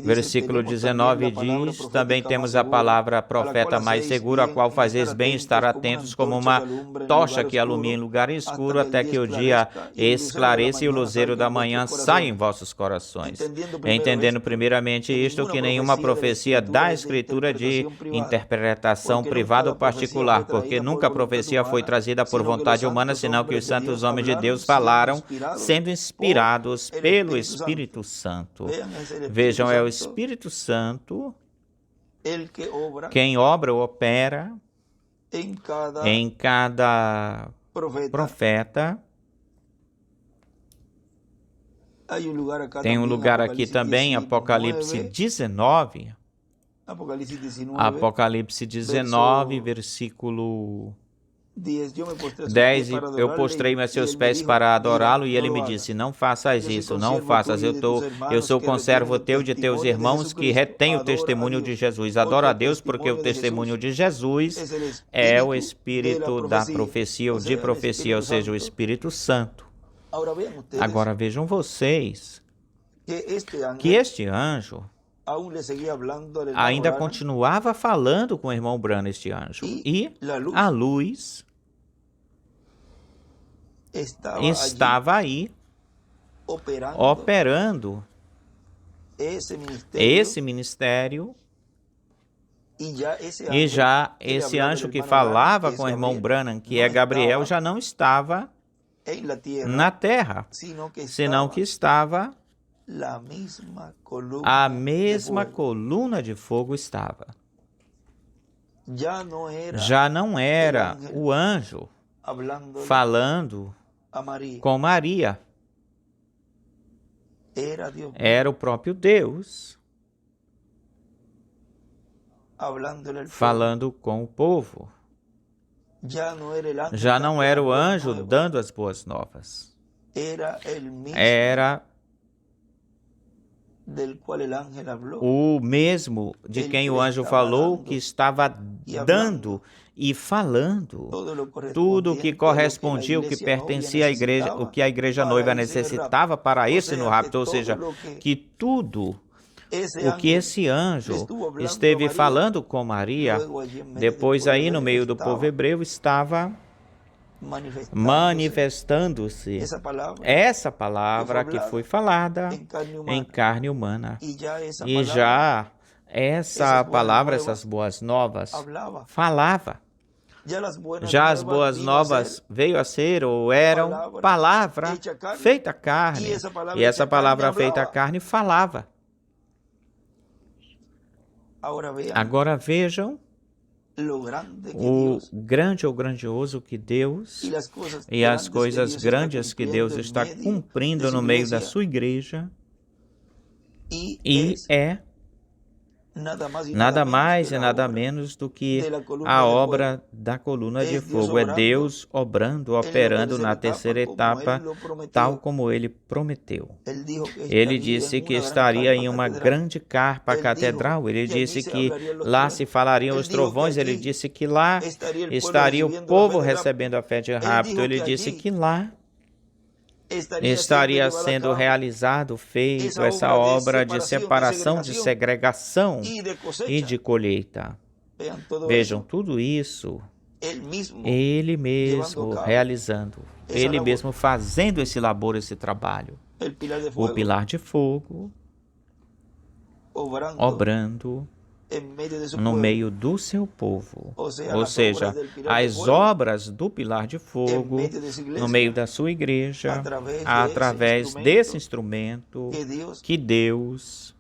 Versículo 19 diz, também temos a palavra profeta mais segura, a qual fazeis bem estar atentos como uma tocha que alumia em lugar escuro, até que o dia esclareça e o luzeiro da manhã saia em vossos corações. Entendendo primeiramente isto, que nenhuma profecia da Escritura de interpretação privada ou particular, porque nunca a profecia foi trazida por vontade humana, senão que os santos homens de Deus falaram, sendo inspirados pelo Espírito Santo. Vejam, é o Espírito Santo quem obra ou opera em cada profeta. Tem um lugar aqui também, Apocalipse 19. Apocalipse 19, versículo 10, eu postrei-me a seus pés para adorá-lo, e ele me disse, não faças isso, não faças, eu sou conservo teu de teus irmãos que retém o testemunho de Jesus. Adora a Deus, porque o testemunho de Jesus é o Espírito da profecia, ou de profecia, ou seja, o Espírito Santo. Agora vejam vocês que este anjo ainda continuava falando com o irmão Branham, este anjo, e a luz estava aí operando esse ministério, e já esse anjo que falava com o irmão Branham, que é Gabriel, já não estava na terra, senão que estava a mesma coluna de fogo estava. Já não era o anjo falando com Maria. Era o próprio Deus falando com o povo. Já não era o anjo dando as boas novas. Era o mesmo de quem o anjo falou, que estava dando e falando tudo o que correspondia, o que pertencia à igreja, o que a igreja noiva necessitava para esse no rapto, ou seja, que tudo o que esse anjo esteve falando com Maria, depois aí no meio do povo hebreu estava manifestando-se essa palavra que foi falada em carne humana. E já essa palavra, essas boas novas, falava. Já as boas novas veio a ser ou eram palavra feita carne. E essa palavra feita carne falava. Agora vejam o grande ou grandioso que Deus e as coisas grandes que Deus está cumprindo no meio da sua igreja, e é nada mais e nada menos do que a obra da coluna de fogo. É Deus obrando, operando na terceira etapa, tal como Ele prometeu. Ele disse que estaria em uma grande carpa catedral. Ele disse que lá se falariam os trovões. Ele disse que lá estaria o povo recebendo a fé de rapto. Ele disse que lá estaria sendo realizado, feito essa obra de separação, de segregação e de colheita. Vejam, tudo isso, Ele mesmo realizando, Ele mesmo fazendo esse labor, esse trabalho. O pilar de fogo, obrando no meio do seu povo, ou seja, as obras do pilar de fogo no meio da sua igreja, através desse instrumento que Deus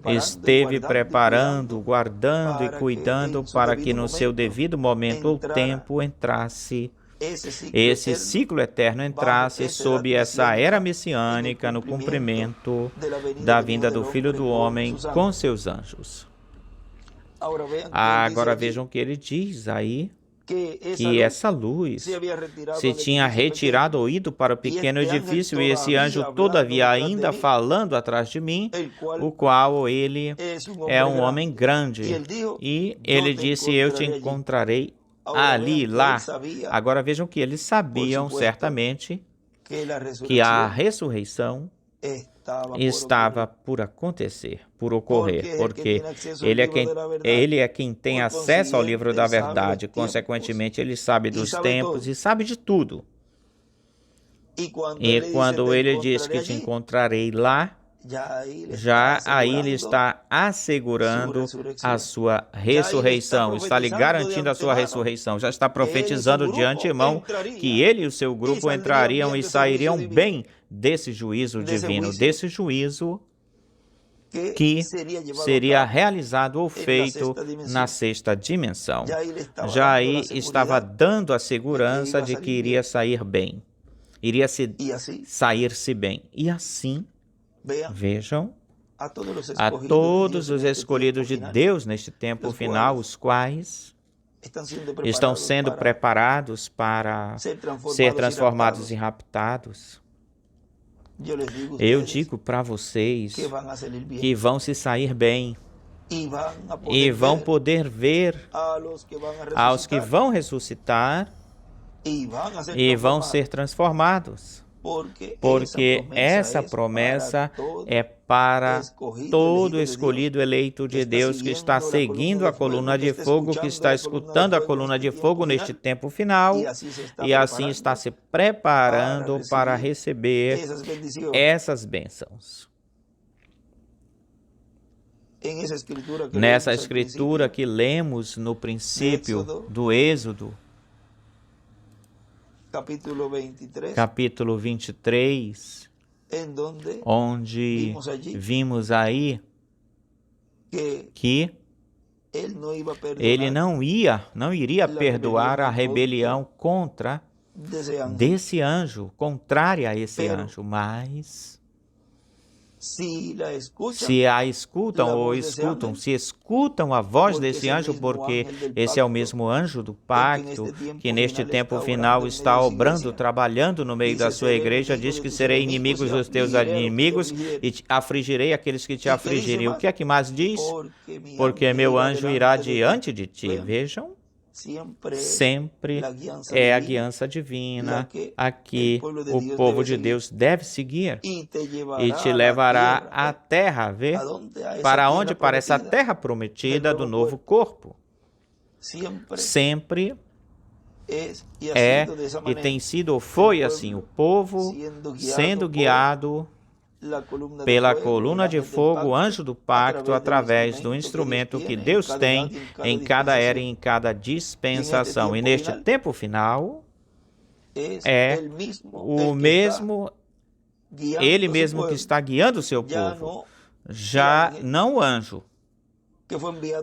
esteve preparando, guardando e cuidando para que no seu devido momento ou tempo entrasse, esse ciclo eterno entrasse sob essa era messiânica no cumprimento da vinda do Filho do Homem com seus anjos. Agora vejam que ele diz aí que essa luz se tinha retirado ou ido para o pequeno edifício, e esse anjo todavia ainda falando atrás de mim, o qual ele é um homem grande. E ele disse, eu te encontrarei ali, lá. Agora vejam que eles sabiam certamente que a ressurreição estava por acontecer, por ocorrer, porque ele é quem tem acesso ao livro da verdade, consequentemente ele sabe dos tempos e sabe de tudo. E quando ele diz que te encontrarei lá, já aí ele está assegurando a sua ressurreição, está lhe garantindo a sua ressurreição, já está profetizando de antemão que ele e o seu grupo entrariam e sairiam bem desse juízo divino, desse juízo que seria realizado ou feito na sexta dimensão. Já aí estava dando a segurança de que iria sair bem, iria sair-se bem. E assim, vejam, a todos os escolhidos de Deus neste tempo final, os quais estão sendo preparados para ser transformados e raptados. Eu digo para vocês que vão se sair bem e vão poder ver aos que vão ressuscitar e vão ser transformados. Porque essa promessa é para todo escolhido eleito de Deus que está seguindo a coluna de fogo, que está escutando a coluna de fogo neste tempo final e assim está se preparando para receber essas bênçãos. Nessa escritura que lemos no princípio do Êxodo, capítulo 23, onde vimos aí que ele não iria perdoar a rebelião contra desse anjo, contrária a esse anjo, mas se a escutam ou escutam, se escutam a voz desse anjo, porque esse é o mesmo anjo do pacto que neste tempo final está obrando, trabalhando no meio da sua igreja, diz que serei inimigos dos teus inimigos e afligirei aqueles que te afligirem. O que é que mais diz? Porque meu anjo irá diante de ti. Vejam. Sempre é a guiança divina a que o povo de Deus deve seguir e te levará à terra, vê? Para onde? Para essa terra prometida do novo corpo. Sempre é e tem sido ou foi assim, o povo sendo guiado pela coluna de fogo, o anjo do pacto, através do instrumento que Deus tem em cada era e em cada dispensação. E neste tempo final, é o mesmo, ele mesmo que está guiando o seu povo, já não o anjo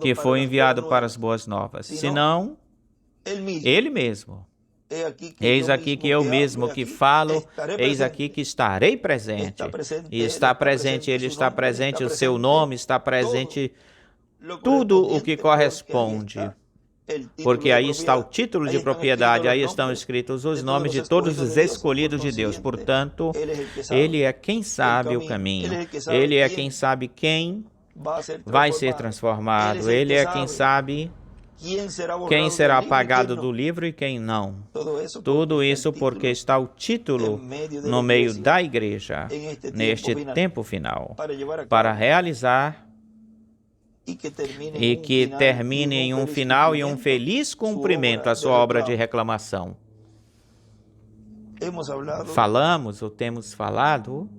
que foi enviado para as boas novas, senão ele mesmo. Eis aqui que eu mesmo que falo, eis aqui que estarei presente. E está presente, ele está presente, o seu nome está presente, tudo o que corresponde. Porque aí está o título de propriedade, aí estão escritos os nomes de todos os escolhidos de Deus. Portanto, ele é quem sabe o caminho, ele é quem sabe quem vai ser transformado, ele é quem sabe quem será apagado do livro e quem não. Tudo isso porque está o título no meio da igreja, neste tempo final, para realizar e que termine em um final e um feliz cumprimento a sua obra de reclamação. Falamos ou temos falado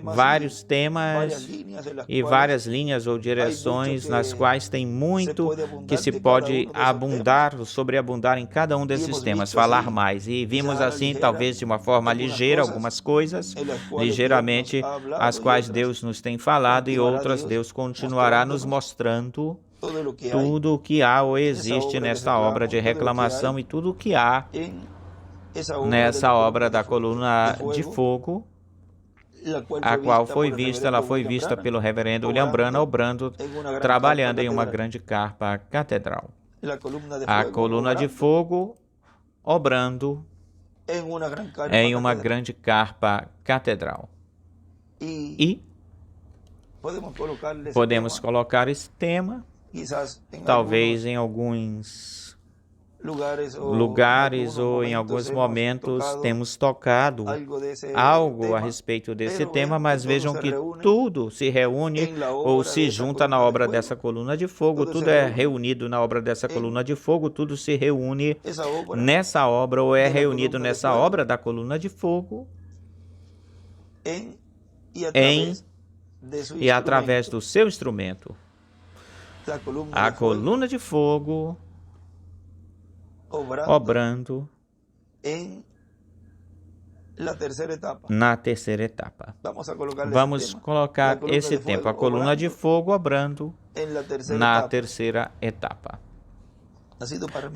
vários temas e várias linhas ou direções nas quais tem muito que se pode abundar, sobreabundar em cada um desses temas, falar mais. E vimos assim, talvez de uma forma ligeira, algumas coisas, ligeiramente, as quais Deus nos tem falado e outras Deus continuará nos mostrando tudo o que há ou existe nesta obra de reclamação e tudo o que há nessa obra da coluna de fogo, a qual foi vista, ela foi vista pelo reverendo William Branham obrando, trabalhando em uma grande carpa catedral. A coluna de fogo obrando em uma grande carpa catedral. E podemos colocar esse tema, talvez em alguns lugares ou em alguns momentos temos tocado algo a respeito desse tema, mas vejam que tudo se reúne ou se junta na obra dessa coluna de fogo, tudo é reunido na obra dessa coluna de fogo, tudo se reúne nessa obra ou é reunido nessa obra da coluna de fogo e através do seu instrumento. A coluna de fogo obrando na terceira etapa. Vamos colocar esse tempo, a coluna de fogo obrando na terceira etapa.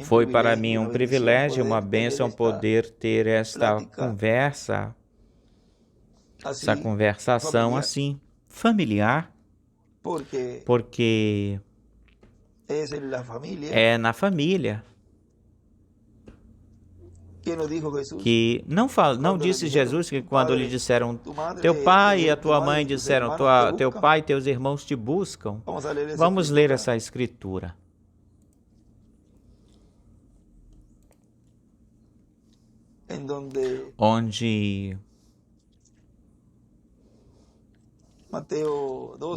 Foi para mim um privilégio, uma bênção poder ter esta conversa, essa conversação assim, familiar, porque é na família que não disse Jesus que quando lhe disseram teu pai e a tua mãe disseram teu pai e teus irmãos te buscam. Vamos ler essa escritura. Onde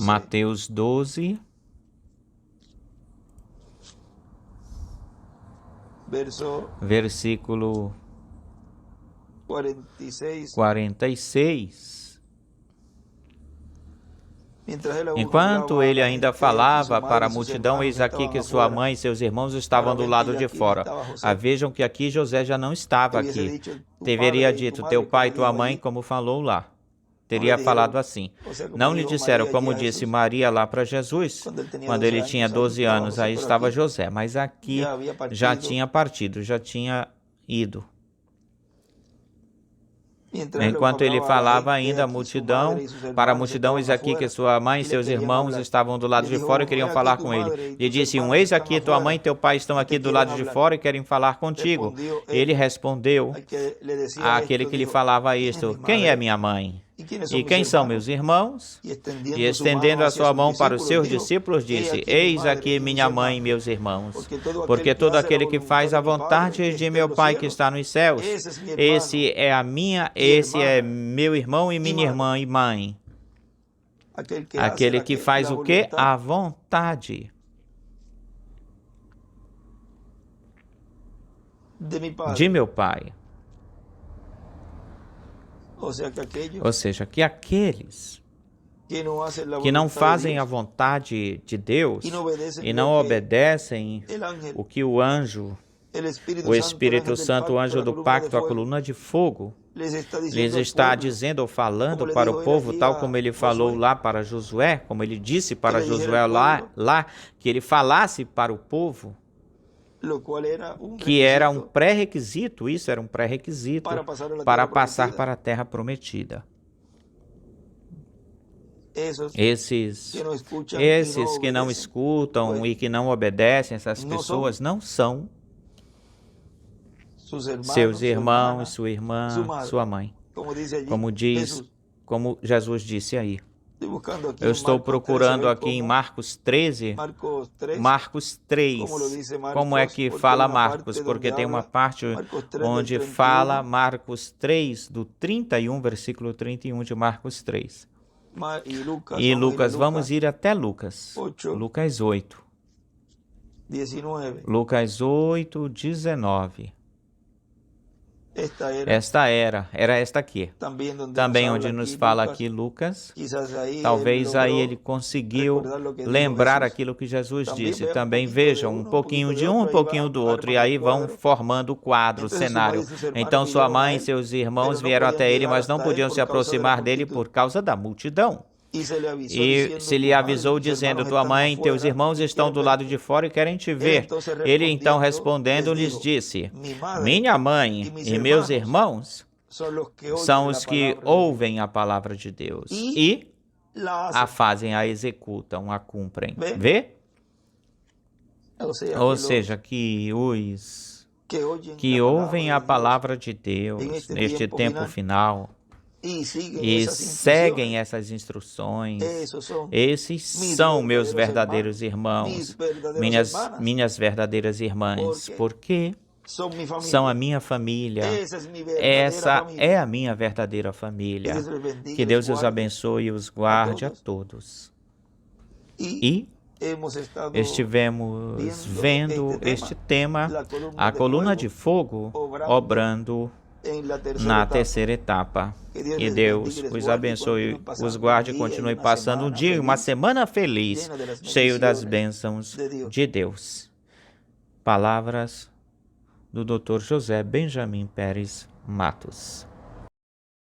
Mateus 12, versículo 46. Enquanto ele ainda falava para a multidão, eis aqui que sua mãe e seus irmãos estavam do lado de fora. Vejam que aqui José já não estava aqui. Teria dito teu pai e tua mãe, como falou lá. Teria falado assim. Não lhe disseram, como disse Maria lá para Jesus, quando ele tinha 12 anos, aí estava José. Mas aqui já tinha partido, já tinha ido. Enquanto ele falava ainda para a multidão, eis aqui que sua mãe e seus irmãos estavam do lado de fora e queriam falar com ele. E disse, eis aqui tua mãe e teu pai estão aqui do lado de fora e querem falar contigo. Ele respondeu àquele que lhe falava isto, quem é minha mãe? E quem são meus irmãos? E estendendo a sua mão para os seus discípulos, disse, eis aqui minha mãe e meus irmãos, porque todo aquele que faz a vontade de meu Pai que está nos céus, esse é meu irmão e minha irmã e mãe. Aquele que faz o quê? A vontade de meu Pai. Ou seja, que aqueles que não fazem a vontade de Deus e não obedecem o que o anjo, o Espírito Santo, o anjo do pacto, a coluna de fogo, lhes está dizendo ou falando para o povo, tal como ele falou lá para Josué, como ele disse para Josué lá que ele falasse para o povo, que era um pré-requisito, isso era um pré-requisito para passar para a terra prometida. Esses que não escutam e que não obedecem, essas pessoas não são seus irmãos, sua irmã, sua mãe. Como Jesus disse aí. Eu estou procurando aqui em Marcos 13, Marcos 3, como é que fala Marcos? Porque tem uma parte onde fala Marcos 3, do 31, versículo 31 de Marcos 3. E Lucas, vamos ir até Lucas, Lucas 8. Lucas 8, 19. Era esta aqui. Também onde nos fala aqui Lucas, talvez aí ele conseguiu lembrar aquilo que Jesus disse. Também vejam um pouquinho de um pouquinho do outro, e aí vão formando o quadro, o cenário. Então sua mãe e seus irmãos vieram até ele, mas não podiam se aproximar dele por causa da multidão. E se lhe avisou, dizendo, tua mãe e teus irmãos estão do lado de fora e querem te ver. Ele então respondendo lhes disse, minha mãe e meus irmãos são os que ouvem a palavra de Deus e a fazem, a executam, a cumprem. Vê? Ou seja, que os que ouvem a palavra de Deus neste tempo final, e seguem essas instruções. Esses são meus verdadeiros irmãos, minhas verdadeiras irmãs, porque são a minha família. Essa é a minha verdadeira família. Que Deus os abençoe e os guarde a todos. E estivemos vendo este tema, a coluna de fogo, obrando na terceira etapa. Que Deus os abençoe, os guarde e continue passando um dia e uma semana feliz, cheio das bênçãos de Deus. Palavras do Dr. José Benjamin Pérez Matos.